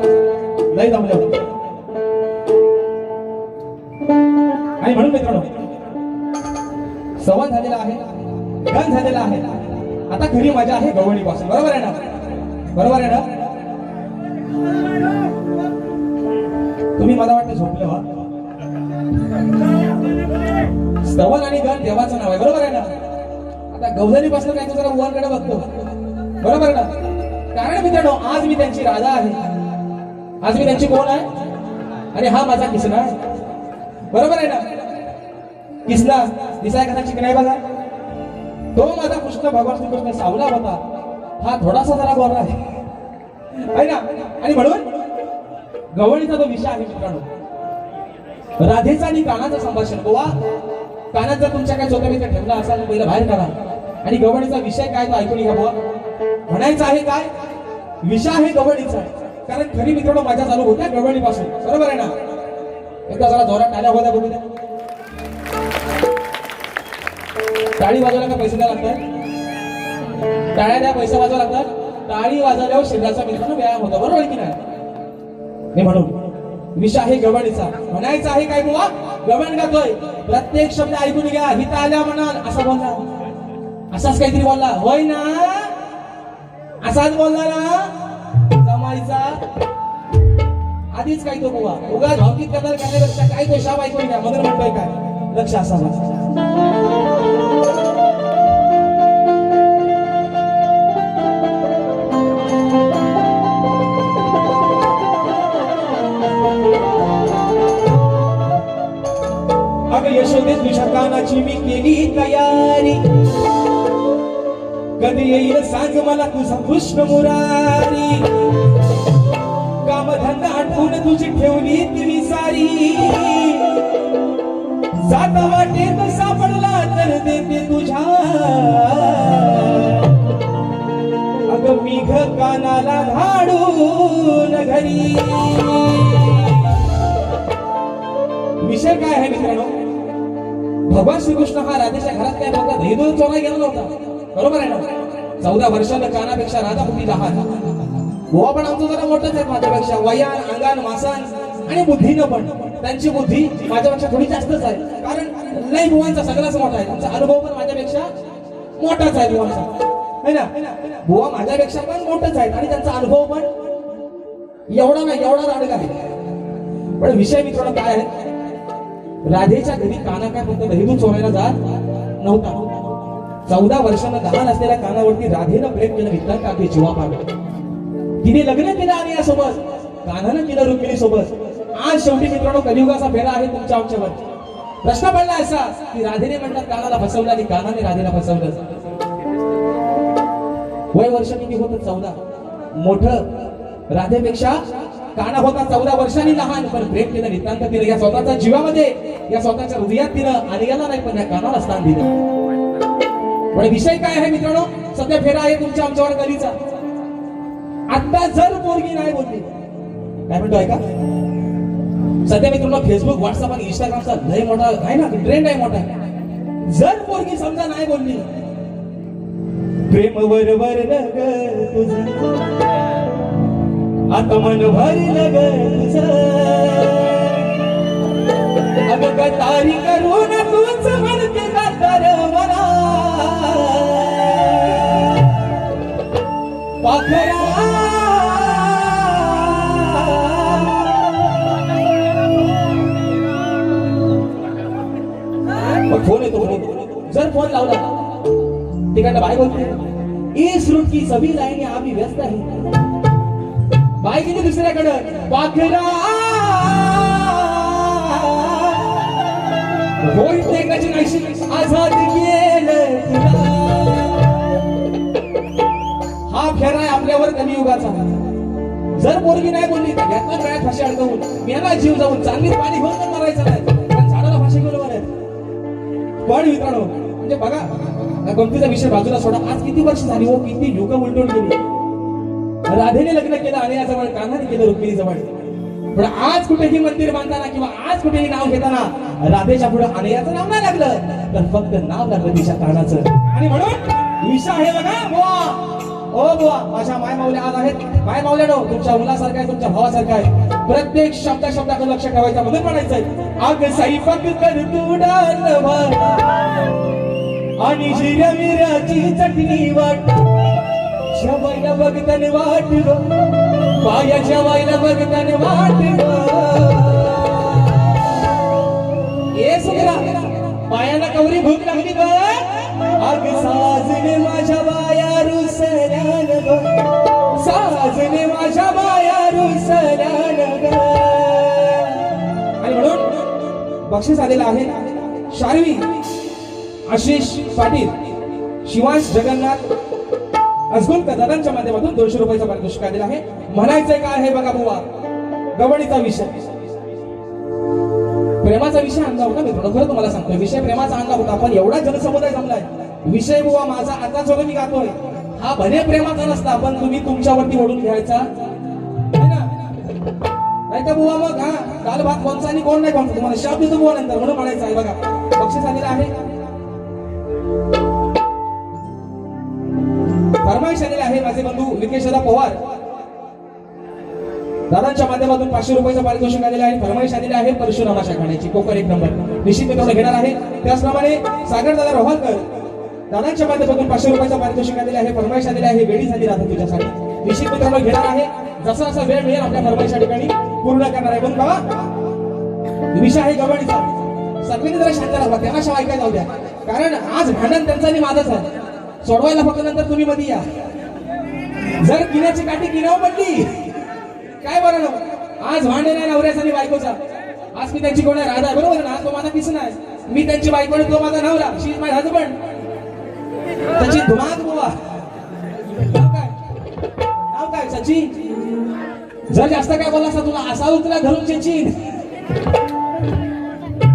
लई जमले होते. आणि म्हणून मित्रांनो संवाद झालेला आहे, गान झालेला आहे. आता खरी मजा आहे गवळणी पासून. बरोबर आहे ना? बरोबर आहे ना? तुम्ही मला वाटतं झोपले व्हा. स्तवन आणि गण देवाचं नाव आहे. बरोबर आहे ना? आता गवळणी पासून काय जरा उवांकडे बघतो. बरोबर ना? कारण मित्रांनो आज मी त्यांची राधा आहे, आज मी त्यांची कोण आहे, आणि हा माझा किसना आहे. बरोबर आहे ना? किसना दिसाय कसा चिकन आहे बघा. तो माझा कृष्ण भगवान श्रीकृष्ण सावला होता. हा थोडासा जरा गोरा आहे ना? आणि म्हणून गवळीचा जो विषय आहे मित्रांनो, राधेचा आणि कानाचं संभाषण. गोवा कानात जर तुमच्या काय चोथा मित्र ठेवला असाल पहिला बाहेर काढा. आणि गवळीचा विषय काय तो ऐकून घ्या. बुवा म्हणायचं आहे काय विषय आहे गवळीचा. कारण खरी मित्रांनो मजा चालू होत्या गवळीपासून. बरोबर आहे ना? एकदा जरा जोरात टाळ्या होत्या बघू द्या. टाळी वाजवायला का पैसे द्यावे लागतात? टाळ्या द्या, पैसे वाजवावे लागतात. टाळी वाजवल्यावर शरीराचा मित्रांनो व्यायाम होतो. बरोबर की नाही? हे म्हणून विषय आहे गवळीचा. म्हणायचं आहे काय बुवा गवळ गातोय. प्रत्येक शब्द ऐकून घ्या. हिता आल्या म्हणाल असं बोलला, असाच काहीतरी बोलला होय ना, असाच बोलला ना जमायचा. आधीच काय तो बुवा उगा धावकीत कदर करण्यापेक्षा काय तो शाप ऐकून घ्या. मदर म्हणतोय काय लक्ष असावं. अगं यशोदे तुझ्या कानाची मी केली तयारी. कधी येईल सांग मला तुझा कृष्ण मुरारी. कामधंदा आठवून तुझी ठेवली ती सारी. जाता वाटेत सापडला तर देते तुझ्या. अगं मेघ कानाला धाडून घरी. विषय काय आहे मित्रांनो, भगवान श्रीकृष्ण हा राधेच्या घरात काय फक्त दही दूध चोरायला गेला नव्हता. बरोबर आहे ना? 14 वर्षांना कानापेक्षा राधा होती लहान. गोवा पण आमचं जरा मोठंच आहे माझ्यापेक्षा. वयान अंगान मासान आणि बुद्धीनं पण त्यांची बुद्धी माझ्यापेक्षा थोडी जास्तच आहे. कारण लई बुवांचा सगळाच मोठा आहे. त्यांचा अनुभव पण माझ्यापेक्षा मोठाच आहे बुवांचा, है ना? बुवा माझ्यापेक्षा पण मोठंच आहेत आणि त्यांचा अनुभव पण एवढा नाही, एवढा अडग आहे. पण विषय मित्रांनो काय आहे, राधेच्या घरी काना काय फक्त दहीदूध चोरायला जात नव्हता. 14 वर्षांना लहान असलेल्या कानावरती राधेनं प्रेम केलं मित्रांनो. अगदी जीवापाड तिने लग्न केलं आणि यासोबत कानानं केलं रुक्मिणी सोबत. आज शेवटी मित्रांनो कलियुगाचा फेरा आहे तुमच्या आमच्यावर. प्रश्न पडला असा की राधेने म्हणतात कानाला फसवलं आणि कानाने राधेला फसवलं. वय वर्ष किती होतं? 14. मोठं राधेपेक्षा काना होता 14 वर्षांनी लहान. पण प्रेम केलं नितांत तिनं या स्वतःच्या जीवामध्ये, या स्वतःच्या हृदयात तिनं आणि याला नाही पण या कानाला स्थान दिलं. पण विषय काय आहे मित्रांनो, सध्या फेरा आहे तुमच्या आमच्यावर कलीचा. आता जर पोरगी नाही बोलली, काय म्हणतोय का सध्या मित्रांनो फेसबुक व्हॉट्सअप आणि इंस्टाग्रामचा लय मोठा आहे ना, ट्रेंड आहे मोठा. जर पोरगी समजा नाही बोलली, प्रेम वर वर लग तुझं आता मन भरलं ग तुझं. अगं गटारी करून तूच म्हणते गातार मला पाखरा. फोन येतो. जर फोन लावला तिकडनं बाय बोलते, इस रूट की सभी लाईनी आम्ही व्यस्त आहे. बाय किती दुसऱ्याकडं पाखरा होईल ते कशी नाहीशी आझाद केलं तुला. हा फेरा आहे आपल्यावर कलियुगाचा. जर पोरगी नाही बोलली तर घ्यातला गळ्यात फाशी अडकवून मेला जीव जाऊन चांगलीच पाणी घेऊन पण मारायचं नाही, कारण झाडाला फाशी घेऊन मारायचं. पण मित्रांनो म्हणजे बघा गमतीचा विषय बाजूला सोडा. आज किती वर्ष झाली हो, किती युग उलटून गेली. राधेने लग्न केलं अनयाजवळ, कान्हाने केलं रुक्मिणी जवळ. पण आज कुठेही मंदिर बांधताना किंवा आज कुठेही नाव घेताना राधेच्या पुढे अनयाचं नाव नाही लागलं, तर फक्त नाव लागलं तिच्या कानाचं. आणि म्हणून विषय आहे बघा बुवा ओ बुवा माझ्या माय माऊल्या आज आहेत. माय माऊल्यानो तुमच्या मुलासारखा आहे, तुमच्या भावासारखा आहे. प्रत्येक शब्दाकडे लक्ष ठेवायचं म्हणून म्हणायचंय आग स्वयंपाक कर तू डाल आणि जिऱ्या मिऱ्याची चटणी वाट जेवायला बघताना वाट ग पाया जेवायला बघताना वाट ग ये सुगरा पायाला कवरी भूक लागली ग अग साजने माझ्या बाया रुसल्यान ग साजने माझ्या बाया रुसल्यान ग. आणि म्हणून बक्षीस आलेलं आहे शार्वी आशिष पाटील, शिवांश जगन्नाथ अजगुलकर दादांच्या माध्यमातून 200 रुपयाचा पारितोषिक आलेला आहे. म्हणायचंय काय आहे बघा बुवा, गवळीचा विषय प्रेमाचा विषय आणला होता मित्रांनो. खरं तुम्हाला सांगतोय विषय प्रेमाचा आणला होता, पण एवढा जनसमुदाय जमलाय. विषय बुवा माझा आता जो मी गातोय हा भले प्रेमाचा नसता, पण तुम्ही तुमच्यावरती ओढून घ्यायचा है ना? नाही का बुवा मग हा काल भात कोणचा आणि कोण नाही कोणता तुम्हाला शब्द देतो बुवा नंतर म्हणून म्हणायचं आहे बघा. बक्षीस आलेलं आहे, फरमाईश आलेली आहे माझे बंधू विकेशदा पवार दादांच्या माध्यमातून 500 रुपयाचं पारितोषिक आलेलं आहे. फरमाईश आलेली आहे परशुरामा शाखाण्याची कोकण 1 नंबर निश्चित मित्रांनो घेणार आहे. त्याचप्रमाणे सागर दादा रोहनकर दादांच्या माध्यमातून 500 रुपयाचं पारितोषिक आलेलं आहे. फरमाईश आलेली आहे वेळी झाली राहते तुझ्यासाठी निश्चित मित्रांनो घेणार आहे. जसा जसा वेळ मिळेल आपल्या फरमाईश ठिकाणी पूर्ण करणार आहे. पण बाबा विषय आहे गवळीचा. सगळ्यांनी जरा शांत राहा, त्यांना शिवाय ऐकायला जाऊ द्या, कारण आज भांडण त्यांचं आणि माझंच आहे. सोडवायला फक्त नंतर तुम्ही मध्ये या. जर किनाची काठी किनावर पडली काय बरं ना, आज भांडे नाही नवऱ्याचा आणि बायकोचा. आज मी त्यांची कोण आहे राधा बरोबर ना, तो माझा किसन आहे. मी त्यांची बायको आणि तो माझा नवरा, शी इज माय हजबंड. त्याची धुमाक बुवा नाव काय सचिन. जर जास्त काय बोलला असता तुला असा उचला धरून चेचीन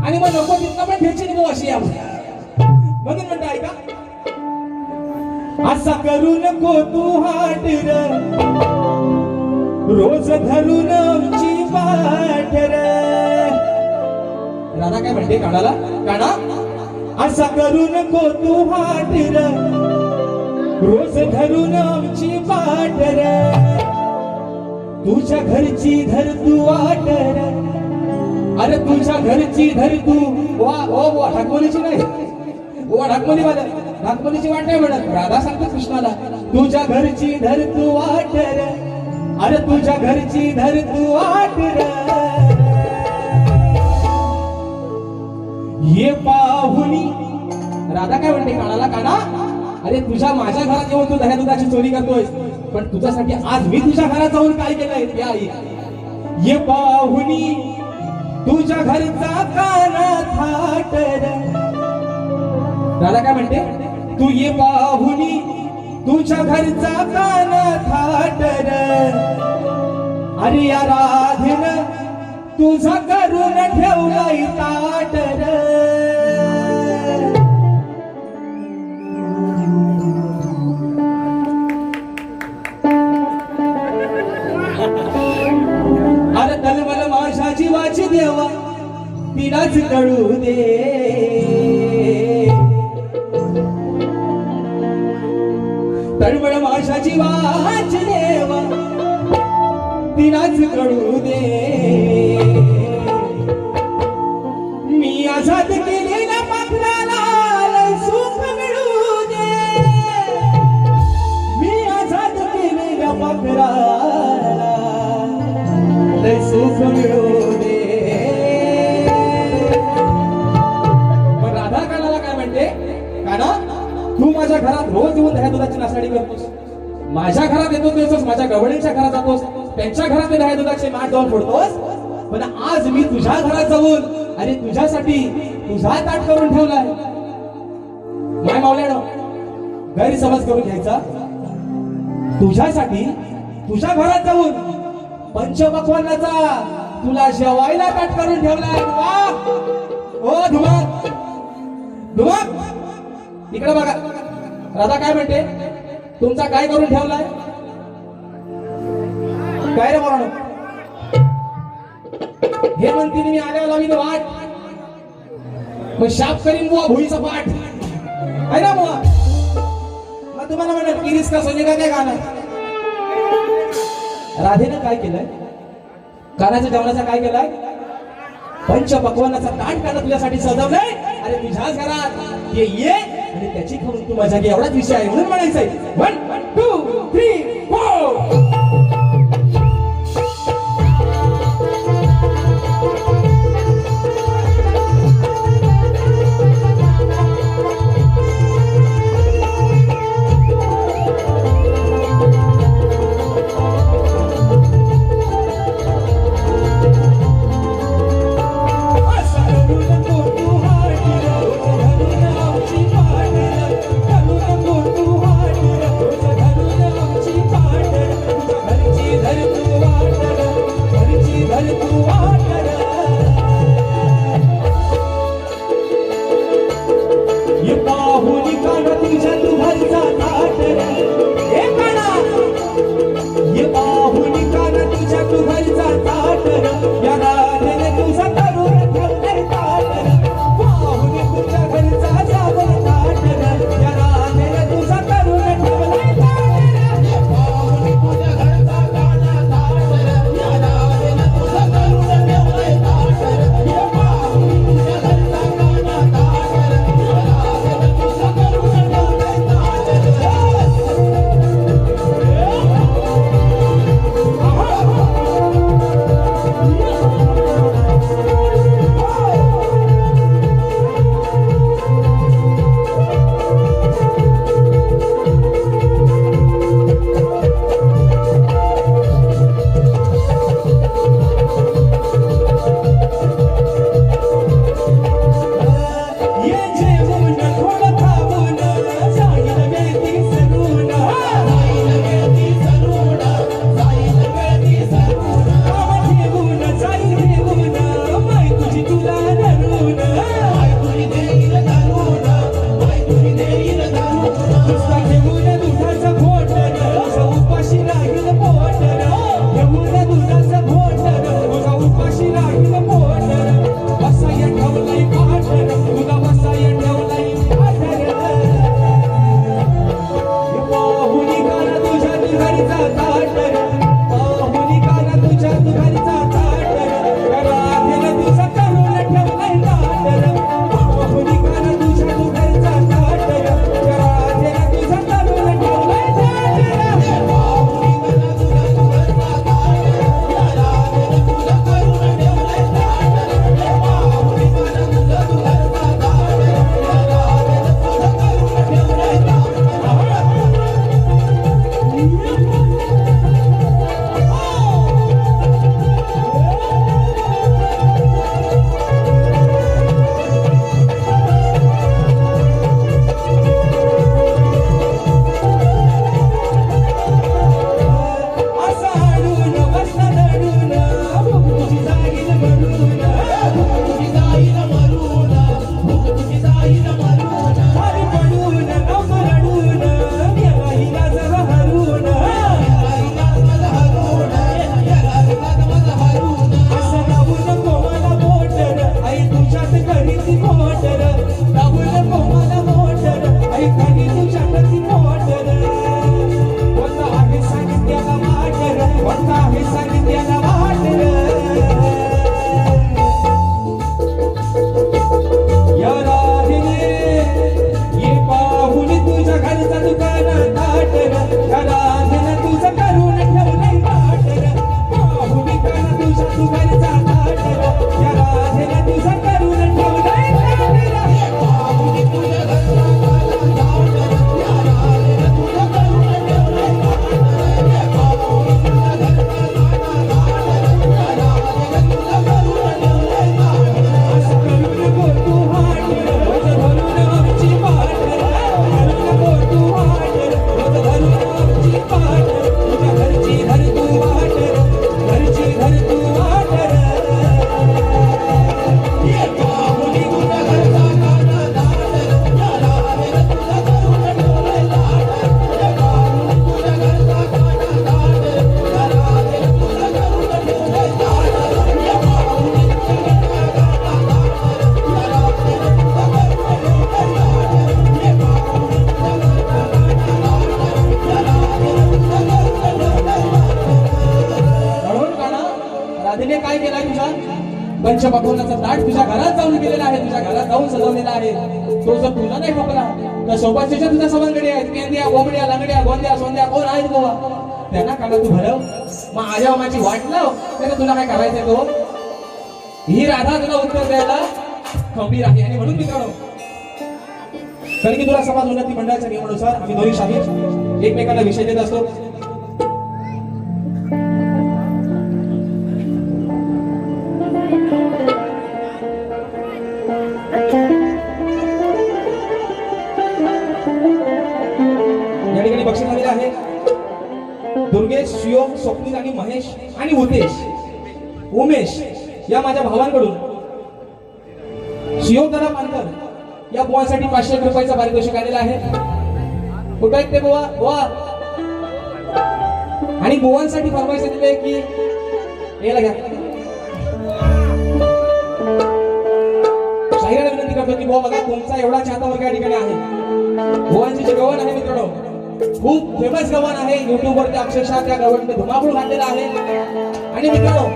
आणि मग नको तिथं पण ठेचीन बुवा अशी म्हणून म्हणता ऐका असा करू नको तू हाट र रोज धरून आमची पाठ र. राधा काय म्हणते कानाला काना असा करू नको तू हाट र रोज धरून आमची पाठ र तुझ्या घरची धर तू वाट र. अरे तुझ्या घरची धर तू वा ओ वा ढाकवलीची नाही वा ढाकवली वाला ढाकवलीची वाट नाही म्हणत. राधा सांगते कृष्णाला तुझ्या घरची धर तू वाट र. अरे तुझ्या घरची धर तू वाट र. ये पाहुनी राधा काय म्हणते कानाला काना अरे तुझ्या माझ्या घरात येऊन तू दह्या दुधाची चोरी करतोय, पण तुझ्यासाठी आज मी तुझ्या घरात जाऊन काय केलंय त्या आई. ये पाहुनी तुझ्या घरचा काना थाट र. राधा काय म्हणते तू ये पाहुनी तुझ्या घरचा काना थाट र. अरे या राधेन तुझा करून ठेवलाय ताट र. अरे तलवल माझ्या जीवाची देवा तिलाच कळू दे. तळमळ माझ्या जीवाची देवा तिलाच कळू दे. मी आझाद केलेल्या पाखराला सुख मिळू दे. मी आझाद केलेल्या पाखराला सुख मिळू दे. पण राधा कानाला काय म्हणते काना तू माझ्या घरात रोज येऊन दह्या दुधाची नासाडी करतोस. माझ्या घरात येतो तेच माझ्या गवळींच्या घरात जातोस, त्यांच्या घरात दह्या दुधाचे माठ जाऊन फोडतोस. पण आज मी तुझ्या घरात जाऊन आणि तुझ्यासाठी तुझा ताट करून ठेवलाय. माय मावल्यानं गैरसमज करून घ्यायचा. तुझ्यासाठी तुझ्या घरात जाऊन पंचपक्वान्नाचा तुला जेवायला ताट करून ठेवलाय. वा ओ धुमाक धुमाक इकडे बघा. राधा काय म्हणते तुमचा काय करून ठेवलाय काय रे बोला. हे म्हणते मी आल्यावर लावीन वाट, मग शाप करीन बुवा भुईचा पाठ आहे ना बुवा. मग तुम्हाला म्हणत किरीस का सोने का काय गाणं राधेनं काय केलंय कानाच्या जेवणाचा काय केलाय पंचपक्वानाचा ताट काढत तुझ्यासाठी सजवलंय अरे तुझ्याच घरात ये आणि त्याची खाऊन तू मजा घे एवढाच विषय आहे म्हणून म्हणायचंय 1 2 3 4 तुझा पंचपक्वान्नाचा ताट तुझ्या घरात जाऊन गेलेला आहे, तुझ्या घरात जाऊन सजवलेला आहे. तो जर तुला नाही ठोकला तर सोबतचे जे तुझ्या सवंगडी आहेत, मेंद्या, बोबड्या, लंगड्या, गोंद्या, सोंद्या कोण आहेत गोवा, त्यांना काढा तू भरव. मग आल्या माझी वाट लाव, त्याला तुला काय करायचंय तो. ही राधा तुला उत्तर द्यायला खंबीर आहे. आणि म्हणून मित्रांनो, कारण की तुला समाज उन्नती मंडळाच्या नियमानुसार आम्ही दोन्ही शाहीर एकमेकांना विषय देत असतो. या ठिकाणी बक्षीस आलेले आहे दुर्गेश, शिवम, स्वप्नील आणि महेश आणि उमेश या माझ्या भावांकडून शिवदादा पानकर या बुवासाठी 500 रुपयाचा पारितोषिक आलेला आहे. कुठं आहेत ते बुवा? बुवा आणि बुवांसाठी फरमाईश दिली आहे की याला घ्या. शाहिराला विनंती करतो की बुवा बघा, तुमचा एवढा चाहता वर्ग या ठिकाणी आहे. बुवांची जे गवण आहे मित्रांनो, खूप फेमस गवण आहे. युट्यूब वरती अक्षरशः त्या गवणने धुमाकूळ घातलेला आहे. आणि मित्रांनो,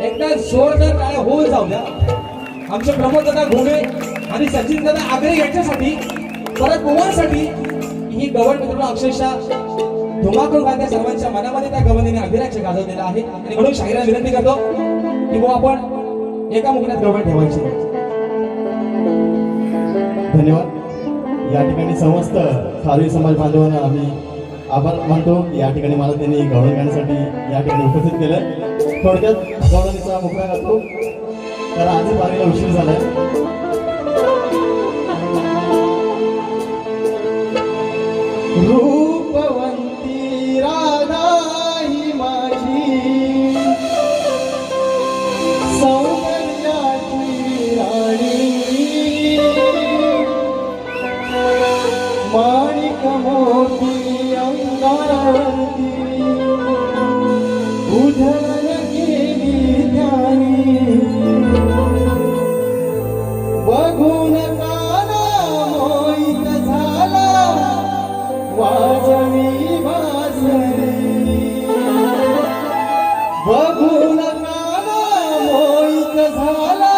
एकदा जोरदार टाळ्या होऊन जाऊ द्या आमचे प्रमोद दादा घोडे आणि सचिन दादा आगरे यांच्यासाठी, परत बुवांसाठी. ही गवण मित्रांनो अक्षरशः धुमाकूळ घालत्या सर्वांच्या मनामध्ये त्या गवणीने अभिराज्य गाजवलेला आहे. आणि म्हणून शाहिराला विनंती करतो की बुवा आपण एका मुखण्यात गवण ठेवायचे. धन्यवाद. या ठिकाणी समस्त खारवी समाज बांधवांना आम्ही आभार मानतो. या ठिकाणी मला त्यांनी गवळण गाण्यासाठी या ठिकाणी उपस्थित केलं. थोडक्यात गवळणीचा मुखडा घालतो, तर आज बारीला उशीर झालाय. रूपवंती राधा ही माझी, सौंदर्याची राणी, माणिक मोती अंगावरती उधळण केली त्यानी, बघून काना मोहित झाला वाजवी बासरी, बघून काना मोहित झाला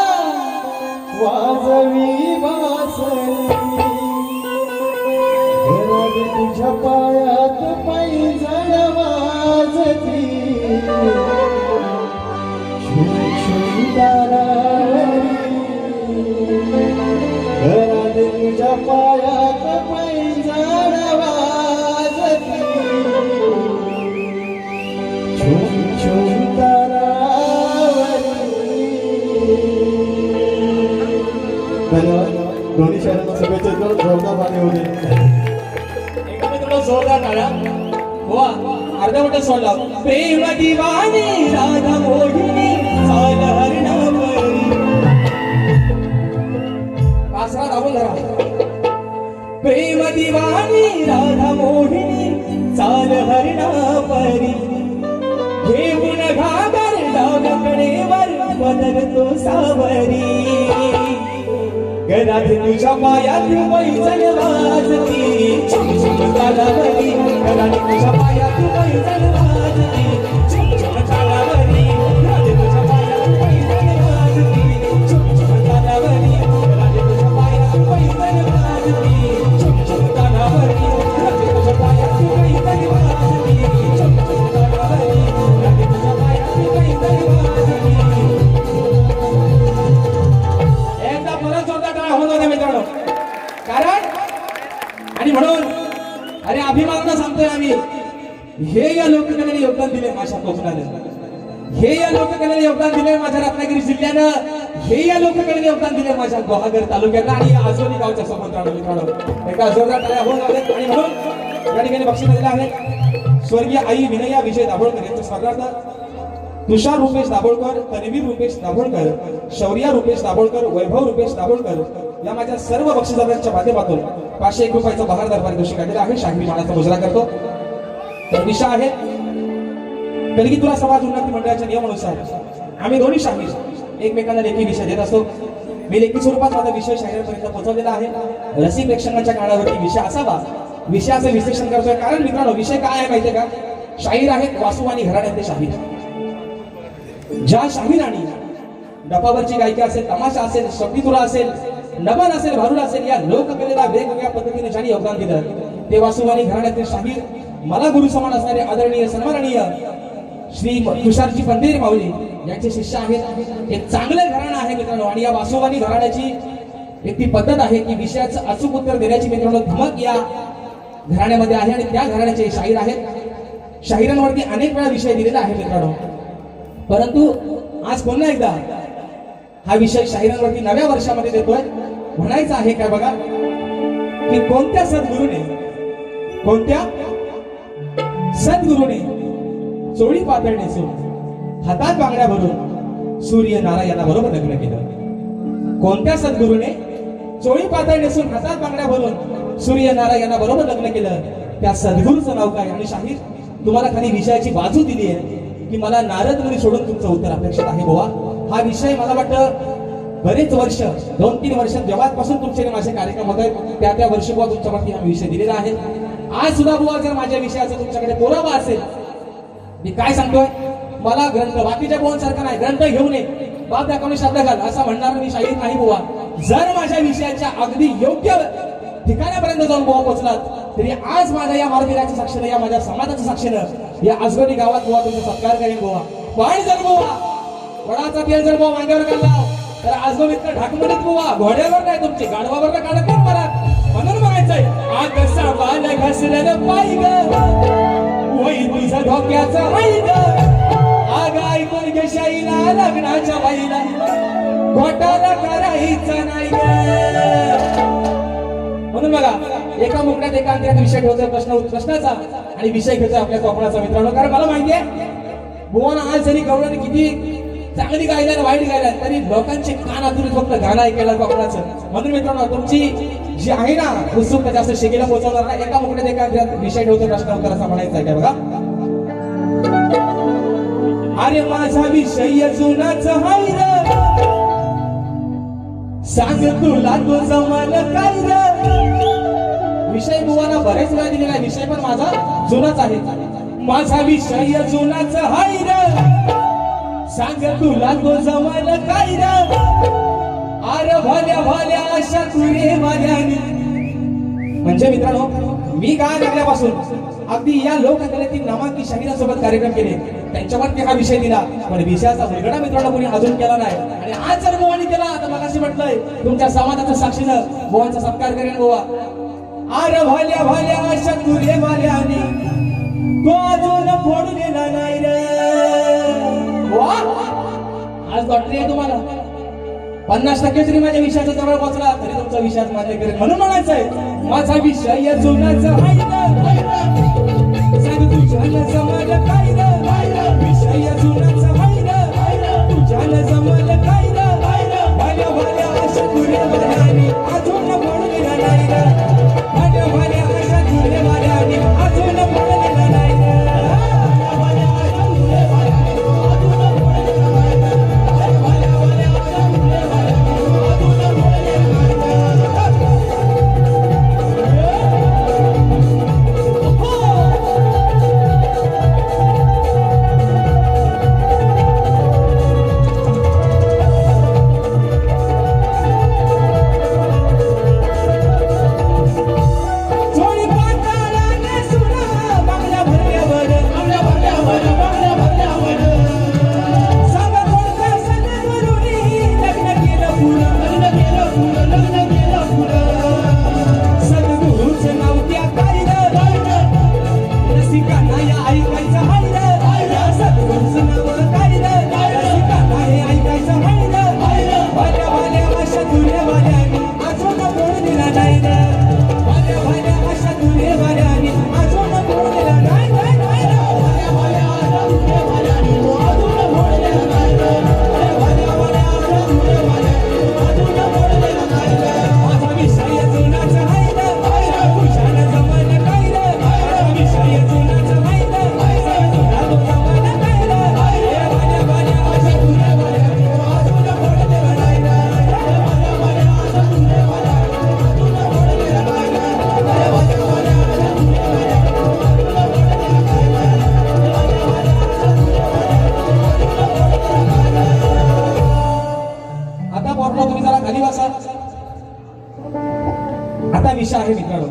वाजवी बासरी. तुझ्या पायात पैंजण वाजती, घरात तुझ्या पायात पैंजण वाजती, छुम छुम तारावरी. धन्यवाद. दोन्ही शहरांना शुभेच्छा देतो. जोरदार पाणी होऊ दे. जोरदार टाळ्या. बुवा अर्धा मिनिट सोडला. प्रेम दिवानी राधा मोहिनी चाल हरणावरी. आसरा दाबून धरा. प्रेम दिवानी राधा मोहिनी चाल हरणावरी, घेऊन घागर डावकडेवर बदलतो सावरी, घरात तुझ्या पायात पैंजण वाजती, छुम छुम तालावरी, घरात तुझ्या पायात पैंजण वाजती, छुम छुम तालावरी, घरात तुझ्या पायात पैंजण वाजती, छुम छुम तालावरी, घरात तुझ्या पायात पैंजण वाजती, छुम छुम तालावरी, घरात तुझ्या पायात पैंजण वाजती, छुम छुम तालावरी, घरात तुझ्या पायात पैंजण वाजती. एकदा परत जोरदार टाळ्या होऊन जाऊ मित्रांनो. कारण आणि म्हणून अरे अभिमानानं सांगतोय आम्ही, हे या लोककलेने योगदान दिले माझ्या कोकणानं, हे या लोककलेने योगदान दिले माझ्या रत्नागिरी जिल्ह्यानं, हे या लोककलेने योगदान दिले माझ्या गुहागर तालुक्यानं आणि आजोली गावच्या सोबत मित्रांनो. एका जोरदार टाळ्या होऊन जाऊ. आणि म्हणून या ठिकाणी बक्षीस दिलेलं आहे स्वर्गीय आई विनया विजय दाभोळकर यांच्या स्मरणार्थ तुषार रुपेश दाभोळकर, तन्वीर रुपेश दाभोळकर, शौर्या रुपेश दाभोळकर, वैभव रुपेश दाभोळकर या माझ्या सर्व बक्षीसदारांच्या माध्यमातून 501 रुपयाचं बहारदार पारितोषिक आलेलं आहे. शाहिरी मानाचा मुजरा करतो. तर दिशा आहे कलगी तुला समाज उन्नती मंडळाच्या नियमानुसार आम्ही दोन्ही शाहीर एकमेकांना लेखी विषय देत असतो. मी लेखी स्वरूपात माझा विषय शाहिरांपर्यंत पोहोचवलेला आहे. रसिक प्रेक्षकांच्या कानावरती विषय असावा, विषयाचं विश्लेषण करतोय. कारण मित्रांनो विषय काय आहे माहितीये का? शाहीर आहेत वासू आणि घराण्यातले शाहीर. ज्या शाहीराणी डफावरची गायकी असेल, तमाशा असेल, शक्तितुरा असेल, नमन असेल, भारुड असेल, या लोककलेला वेगवेगळ्या पद्धतीने ज्यांनी योगदान दिलं ते वासुवाणी घराण्यातील शाहीर, मला गुरु समान असणारे आदरणीय सन्माननीय श्री तुषारजी पंधेरे माऊली यांचे शिष्य आहेत. एक चांगलं घराणं आहे मित्रांनो. आणि या वासुवाणी घराण्याची एक ती पद्धत आहे की विषयाचं अचूक उत्तर देण्याची मित्रांनो धमक या घराण्यामध्ये आहे. आणि त्या घराण्याचे शाहीर आहेत. शाहिरांवरती अनेक वेळा विषय दिलेला आहे मित्रांनो. परंतु आज पुन्हा एकदा हा विषय शाहिरांवरती नव्या वर्षामध्ये देतोय. म्हणायचं आहे काय बघा की कोणत्या सद्गुरूने चोळी पातळ नेसून हातात बांगड्या भरून सूर्य नारायणा बरोबर लग्न केलं. कोणत्या सद्गुरूने चोळी पातळ नेसून हातात बांगड्या भरून सूर्य नारायणा बरोबर लग्न केलं, त्या सद्गुरूचं नाव काय? आणि शाहीर तुम्हाला खाली विषयाची बाजू दिली आहे की मला नारद मुनी सोडून तुमचं उत्तर अपेक्षित आहे बुवा. हा विषय मला वाटतं बरेच वर्ष 2-3 वर्ष जेव्हापासून तुमचे माझे कार्यक्रम होत आहेत त्या वर्षी बुवा तुमच्यावरती हा विषय दिलेला आहे. आज सुद्धा बुवा जर माझ्या विषयाचा तुमच्याकडे पुरावा असेल, मी काय सांगतोय, मला ग्रंथ बाकीच्या बुवांसारखा नाही, ग्रंथ घेऊन ये बाप दाखवणे शब्द घाल असं म्हणणार मी शाहीर नाही बुवा. जर माझ्या विषयाच्या अगदी योग्य ठिकाणापर्यंत जाऊन बुवा पोहोचलात तरी आज माझ्या या मार्गाच्या साक्षीनं, या माझ्या समाजाच्या साक्षीनं या आजगोडी गावात बुवा तुमचा सत्कार करेल बुवा. पण जर बुवा वडाचा तेल जर बुवा मांग्यावर काढला तर आजगो मित्र ढाकमनीत बुवा घोड्यावर नाही तुमची गाढवावर काढत नाही मला. म्हणून म्हणायचंय आकसा बाल घसरलं पाय ग वही तुझं धोक्याचा वही ग आग ऐकून घे शाईला लग्नाच्या बाईला घोटाला करायचा नाही ग. म्हणून बघा एका मुकड्यात एका अंतरात विषय ठेवतोय प्रश्नाचा आणि विषय घेतोय आपल्या कोकणाचा मित्रांनो. कारण मला माहितीये बुवाना आज जरी गवळणी किती चांगली गायला आणि वाईट गायला तरी लोकांचे कान आतुरत फक्त गाणं ऐकायला कोकणाचं. म्हणून मित्रांनो तुमची जी आहे ना उत्सुकता जास्त शिकेला पोहोचवणार ना एका मुकड्यात एका अंतरात विषय ठेवतोय प्रश्न उत्तराचा म्हणायचा आहे काय बघा. अरे माझा विषय जुनाच हाय रे सांग तुला तो जमाल काय रे. विषय बुवाला बरेच वेळा दिलेला आहे, विषय पण माझा जुनाच आहे. माझा विषय जुनाच हाय रे सांग तुला तो जमाल काय रे. अरे भल्या भल्या अशा तुरे माझ्याने. म्हणजे मित्रांनो मी काय लागल्यापासून अगदी या लोककलेतील नामांकित शाहिरांसोबत कार्यक्रम केले त्यांच्यावरती हा विषय दिला, पण विषयाचा उलगडा मित्रांनो कोणी अजून केला नाही. आणि आज जर बुवानी केला तर मला असे म्हटलंय तुमच्या समाजाच्या साक्षीनं बुवांचा सत्कार करेन बुवा. अरे भल्या भल्या अशा तुरे माझ्याने तो अजून फोडून गेला नाही रे. आज लॉटरी आहे तुम्हाला 50% जरी माझ्या विषयाचा जवळ पोहोचला तरी तुमचा विषय मान्य करेल. म्हणून म्हणायचंय माझा विषय जुनाचा आहे सांग तुझ्या जमाल काय रे. विषय जुनाचा आहे तुझ्या जमाल काय रे. भल्या भल्या अशा तुरे माझ्याने अजून फोडून गेला नाही रे. भल्या भल्या अशा तुरे माझ्याने अजून फोडून गेला नाही रे. प्रताप ओरडा तुम्ही जरा खाली बसा. आता विषय आहे मित्रांनो,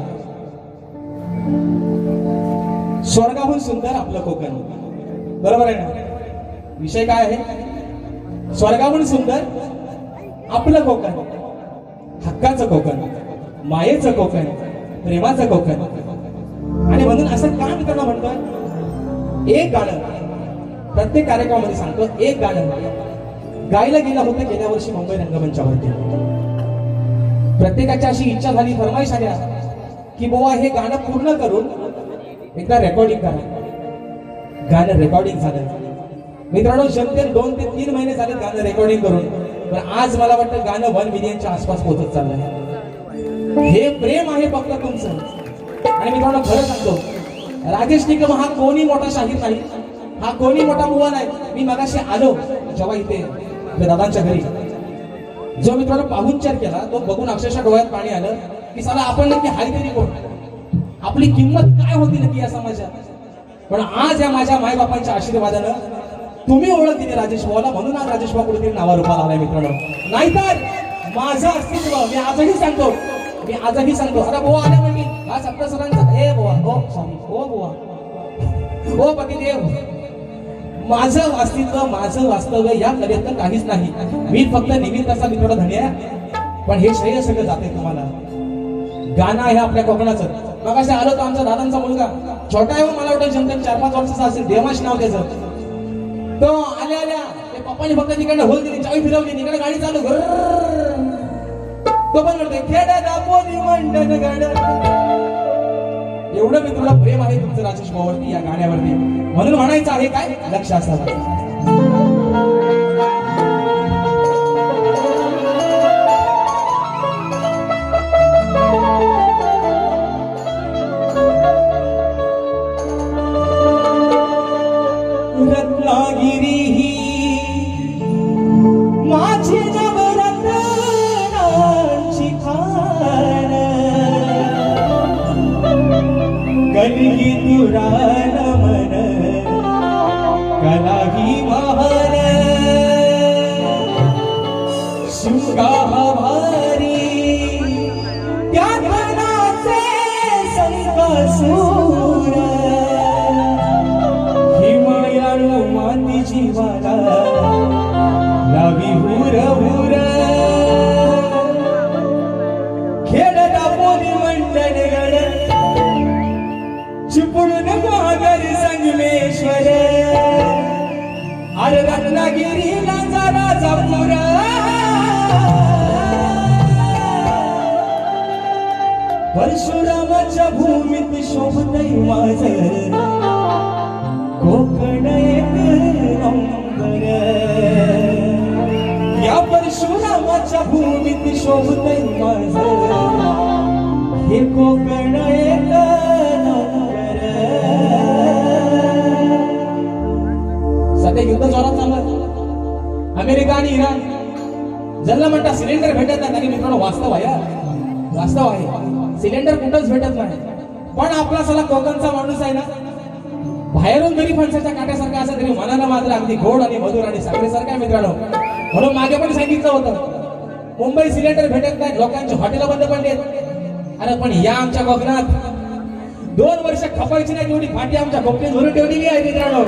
स्वर्गाहून सुंदर आपलं कोकण. बरोबर आहे ना? विषय काय आहे? स्वर्गाहून सुंदर आपलं कोकण, हक्काचं कोकण, मायेचं कोकण, प्रेमाचं कोकण. आणि म्हणून असं का मित्रांनो म्हणतोय, एक गाणं प्रत्येक कार्यक्रमामध्ये सांगतो, एक गाणं गायला गेलं होतं गेल्या वर्षी मुंबई रंगमंचावरती. प्रत्येकाची अशी इच्छा झाली, फरमाईश आल्या की बुवा हे गाणं पूर्ण करून एकदा रेकॉर्डिंग करा. गाणं रेकॉर्डिंग झालं मित्रांनो. जमतेल 2 ते 3 महिने झाले गाणं रेकॉर्डिंग करून, पण आज मला वाटतं गाणं 1 मिलियनच्या आसपास पोहोचत चाललंय. हे प्रेम आहे फक्त तुमचं. आणि मित्रांनो खरं सांगतो, राजेश निकम हा कोणी मोठा शाहीर नाही, हा कोणी मोठा बुवा नाही. मी मगाशी आलो जेव्हा इथे आपल्या दादांच्या घरी, जो मित्रांनो पाहुणचार केला तो बघून अक्षरशः डोळ्यात पाणी आलं की साला आपण नक्की हाय तरी कोण, आपली किंमत काय होती नक्की या समाजात. पण आज या माझ्या मायबापांच्या आशीर्वादानं तुम्ही ओळख दिली राजेश भाऊला, म्हणून आज राजेश भाऊ कुठेतरी नावारूपाला आलाय मित्रांनो. नाहीतर माझं अस्तित्व मी आजही सांगतो, अरे बुवा आले म्हणजे हा सप्त सरांचा ए बुवा, ओ सॉरी, ओ बुवा, ओ पतिदेव, माझं अस्तित्व, माझं वास्तव्य या कलेत काहीच नाही. मी फक्त निमित्ताचा मित्रांनो धनी आहे, पण हे श्रेय सगळं जाते तुम्हाला. गाणं आहे आपल्या कोकणाचं. मग असे आलो तर आमचा दादांचा मुलगा छोटा आहे, मला वाटतं जमते 4-5 वर्षाचा असेल, देवाश नाव त्याचं. तो आल्या ते पप्पानी फक्त तिकडे होल दिली, चावी फिरवली, तिकडे गाडी चालू, तो पण म्हणतोय खेडा दापोली मंडन गाड. एवढं मित्रांनो प्रेम आहे तुमचं राजेश भाऊवरती, या गाण्यावरती. म्हणून म्हणायचं आहे काय, लक्ष असावं. रत्नागिरी ही माझी नवरत्नांची खाण, कलगी तुरान मन कला ही महान, शुका भारी त्या धनाचे संकसूर, हिमालयानु माती जीवाला लावी हुर हुर, खेळता पोली मंडन गड चिपळून माघार संगमेश्वर, अरे रत्नागिरीला जरा जपूर, परशुरामाच्या भूमीत शोभतय माझं कोकण एक नंबर, या परशुरामाच्या भूमीत शोभतय माझं हे कोकण एक नंबर. सध्या युद्ध जोरात चालू आहे. अमेरिका आणि इराण ज्यांना म्हणतात सिलेंडर भेटत नाही, मित्रांनो वास्तव आहे, सिलेंडर कुठंच भेटत नाही. पण आपला सला कोकणचा माणूस आहे ना, बाहेरून जरी फणसाच्या काट्यासारखा असं तरी मनाला मात्र अगदी गोड आणि मधुर आणि साखरेसारखा आहे मित्रांनो. म्हणून मागे पण सांगितलं होतं, मुंबई सिलेंडर भेटत नाही, लोकांची हॉटेल बंद पडली. अरे पण या आमच्या कोकणात 2 वर्ष खपायची नाही तेवढी फाटी आमच्या कोकणीत भरून ठेवलेली आहे मित्रांनो.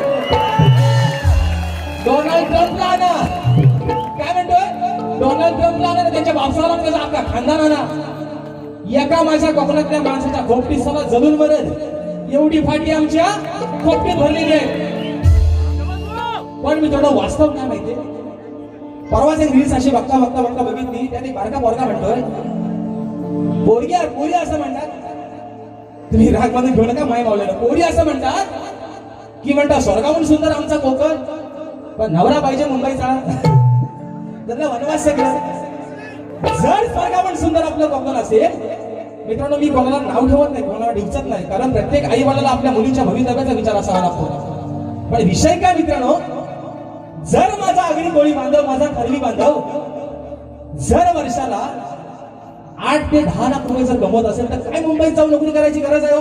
डोनाल्ड ट्रम्पला ना काय म्हणतोय, डोनाल्ड ट्रम्पला ना त्याच्या बापसाला त्याचा आपला खानदाना एका माझ्या कोकणातल्या माणसाच्या खोपटीत सला जलून मरत एवढी फाटी आमच्या खोपटीत भरलेली आहे. पण मी थोडं वास्तव काय माहितीये, परवाच एक रील्स अशी बघता बघितली, त्यात एक बारका पोरगा म्हणतोय, पोरी असं म्हणतात, तुम्ही राग मध्ये घेऊ नका माय मावलेलं, पोरी असं म्हणतात की म्हणतात स्वर्गाहून सुंदर आमचा कोकण, पण नवरा पाहिजे मुंबईचा. त्यातलं वनवास सगळं. जर स्वर्गाहून सुंदर आपलं कोकण असेल मित्रांनो, मी कोणाला नाव ठेवत नाही, कोणाला डिवचत नाही, कारण प्रत्येक आई बाळाला आपल्या मुलीच्या भवितव्याचा विचार असावा लागतो. पण विषय काय मित्रांनो, जर माझा आगरी कोळी बांधव, माझा खरवी बांधव जर वर्षाला 8 ते 10 लाख रुपये जर कमवत असेल तर काय मुंबईत जाऊन नोकरी करायची गरज आहे?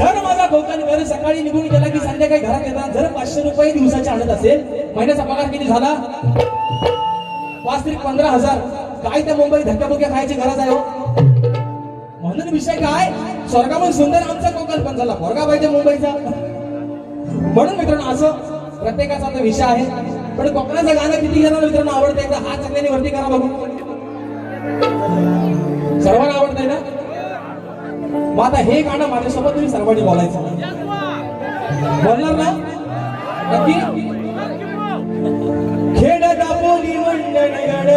जर माझा कोकण घर सकाळी निघून गेला की संध्याकाळी घरात येतात जर 500 रुपये दिवसाची आणत असेल महिन्याचा पगार किती झाला 5,15,000 काय त्या मुंबई धक्काबुक्या खायची गरज आहे हो म्हणून विषय काय स्वर्गाहून सुंदर आमचा कोकण पण झाला पोरगा पाहिजे मुंबईचा म्हणून मित्रांनो असं प्रत्येकाचा आता विषय आहे पण कोकणाचं गाणं किती जणांना मित्रांनो आवडतं एकदा हात चांगल्याने वरती करा बघू सर्वांना आवडतंय ना मग आता हे गाणं माझ्यासोबत तुम्ही सर्वांनी बोलायचं बोलणार ना नक्की खेड दापोली मंडळ गड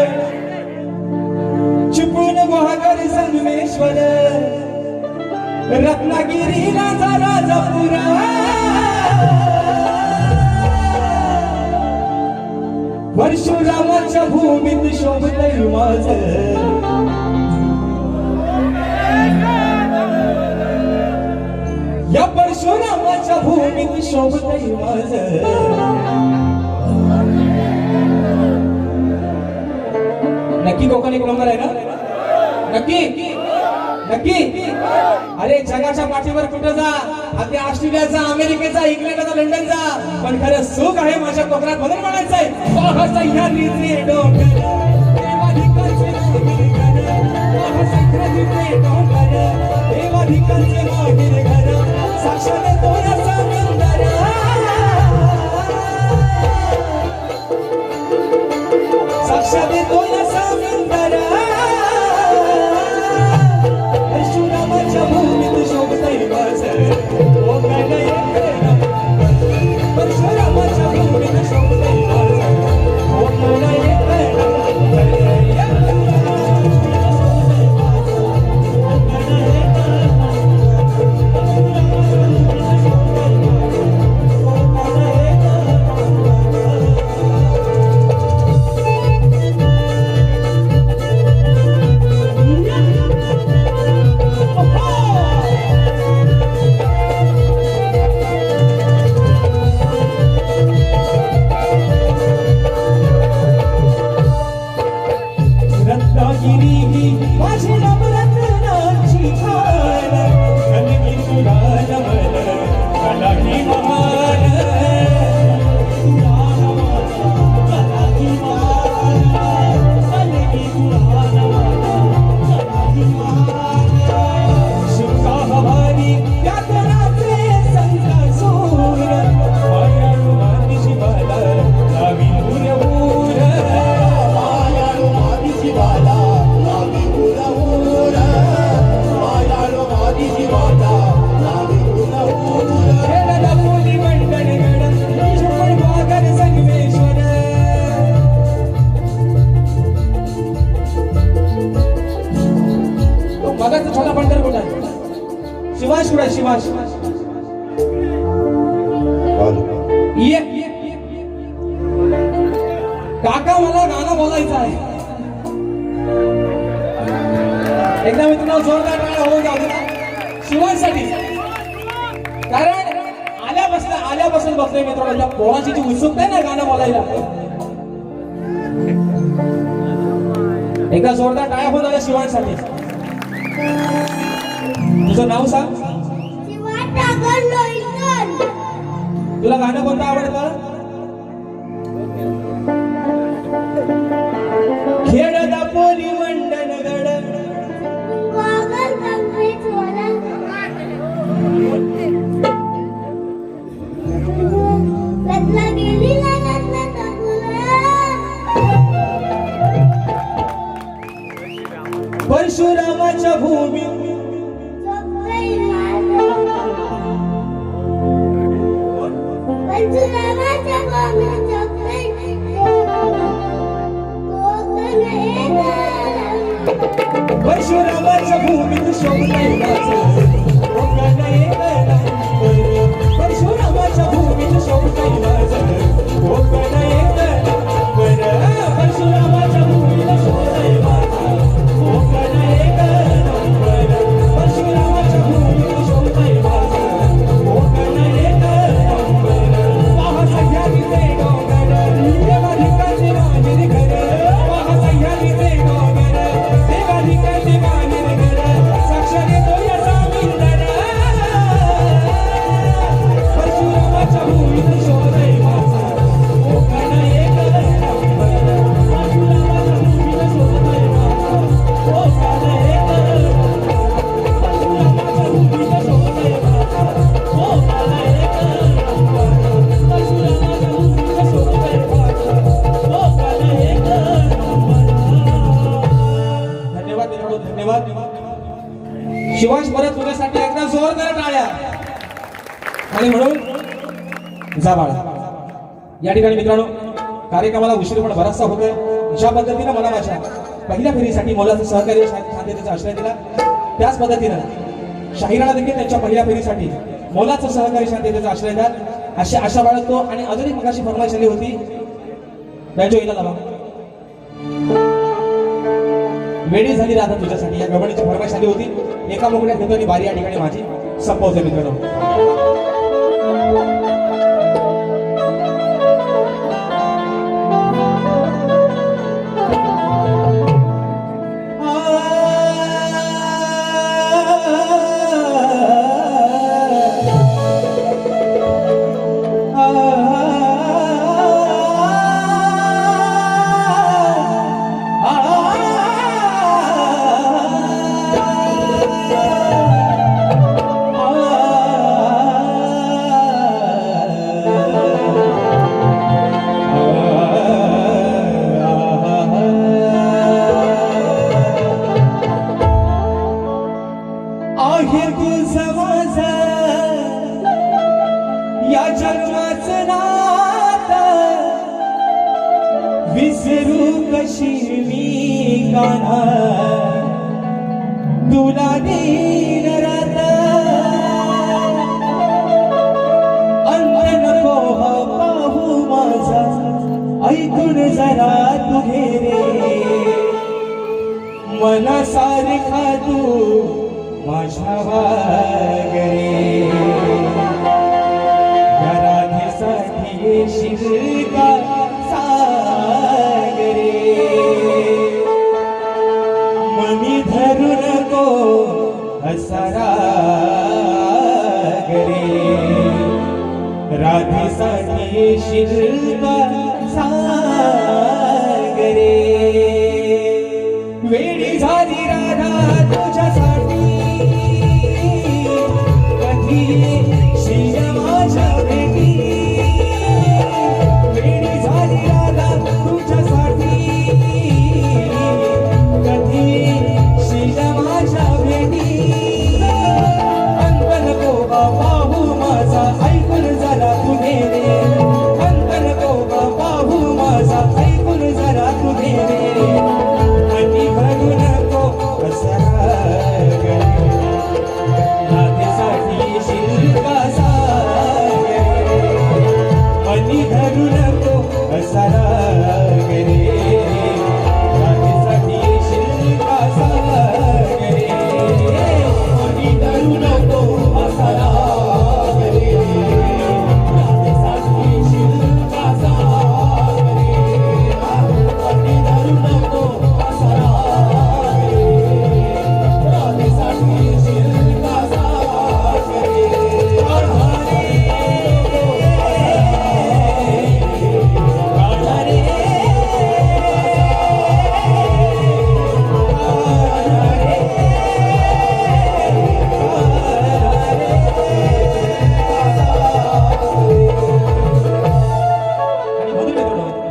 चिपळूण गुहागर संगमेश्वर रत्नागिरी राजापुरा परशुरामाच्या भूमीत शोभतय माझं या परशुरामाच्या भूमीत शोभतय माझं नक्की कोकण एक नंबर आहे ना नक्की नक्की अरे जगाच्या पाठीवर कुठं जा अगदी ऑस्ट्रेलियाचा अमेरिकेचा इंग्लंडचा लंडनचा पण खरं सुख आहे माझ्या कोकणात म्हणून म्हणायचं आहे पाहसह्या निजे डोंगर देवाधिकाचे मागीर घर पाहसह्या निजे डोंगर देवाधिकाचे मागीर घर साक्षात तोया समुंदर साक्षात तोया समुंदर परशुरामाच्या भूमीत शोभतय माझं कोकण एक नंबर परशुरामाच्या भूमीत शोभतय माझं कोकण एक नंबर रत्नागिरी ही माझी नवरत्नाची खान कलगी तुला नमन कलाही महान कलाही महान कलगी तुला नमन कलाही महान शिवका हवारी या तराचे संकासूर मायाळू माती शिवाला लावी दूर मायाळू मातीची बाला लावी उर मायाळू मातीची बाला लावी उर खेड दापोली मंडळ गड चिपळूण गुहागर संगमेश्वर तो मगाचा छोटा पंढर कुठं आहे शिवाश कुठं आहे शिवाश ये काका मला गाणं बोलायचं आहे एकदा मी तुम्हाला जोरदार टाळ्या होऊन जाऊ दे शिवांसाठी कारण आल्यापासून बघतोय मित्रांनो त्या पोराची जी उत्सुकता आहे ना गाणं बोलायला एकदा जोरदार टाळ्या होऊन जाऊ शिवांसाठी तुझं नाव सांग तुला गाणं कोणतं आवडतं खेड दापोली मंडण गड परशुरामाच्या भूमी परशुरामाच्या भूमीत शोभतय माझं कोकण एक नंबर परशुरामाच्या भूमीत शोभतय माझं कोकण एक नंबर परशुरामाच्या भूमीत शोभतय माझं कोकण एक नंबर शिवाश परत तुझ्यासाठी एकदा जोरदार टाळ्या. आणि म्हणून जा बाळा. या ठिकाणी मित्रांनो कार्यक्रमाला उशीर पण बराचसा होतोय. ज्या पद्धतीनं मला माझ्या पहिल्या फेरीसाठी मोलाचं सहकार्य शांततेचा आश्रय दिला त्याच पद्धतीनं शाहिराला देखील त्यांच्या पहिल्या फेरीसाठी मोलाचं सहकार्य शांततेचा आश्रय द्या अशी आशा बाळगतो. आणि अजून एक मगाशी फरमाईश आली होती बँजो हिला लावा. वेळी झाली राधा तुझ्यासाठी या गवळीची फरमाईश आली होती. एका मोकळ्या घेतो आणि बारी या ठिकाणी माझी संपवते मित्रांनो. आहे तुझं माझं या जन्माचं नातं विसरू कशी मी गाणा तुला दिन रात अंत नको हा पाहू माझा ऐकून जरा तू घे रे मनासारखा तू माझ्या वागरे या राधेसाठी येशील का सागरे मनी धरू नको असा रागरे राधेसाठी येशील का सागरे वेळी झाली राधा तुझ्यासाठी शिया माझ्या भेटी वेळी झाली राधा तुझ्यासाठी कधी शिया माझ्या भेटी अंत नको पाहू माझा ऐकून जरा तू घे रे अंत नको पाहू माझा ऐकून जरा तू घे रे मनी भरू नको कसा धरू नको असा रागरे राधेसाठी येशील का सागरे मनी धरू नको असा रागरे राधेसाठी येशील का सागरे मनी धरू नको असा रागरे राधेसाठी येशील का सागरे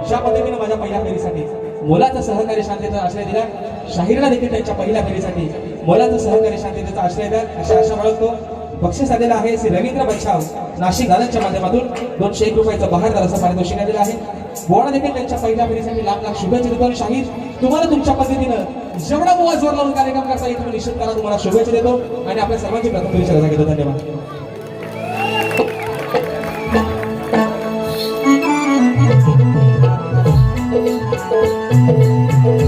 ज्या पद्धतीने माझ्या पहिल्या फेरीसाठी मोलाचा सहकार्य शांततेचा आश्रय दिला शाहिरला देखील त्यांच्या पहिल्या फेरीसाठी मोलाचा सहकार्य शांततेचा आश्रय द्या अशा आशा बाळगतो. बक्षीस आलेला आहे श्री रवींद्र बच्छाव नाशिक दादांच्या माध्यमातून 201 रुपयाचं बहारदार असं पारितोषिक आलेलं आहे. बोळा देखील त्यांच्या पहिल्या फेरीसाठी लाख लाख शुभेच्छा देतो. आणि शाहीर तुम्हाला तुमच्या पद्धतीनं जेवढा बुवा जोर लावून कार्यक्रम करता येईल तुम्ही निश्चित करा. तुम्हाला शुभेच्छा देतो आणि आपल्या सर्वांची प्रथम फेरीची रजा घेतो. धन्यवाद. Thank you.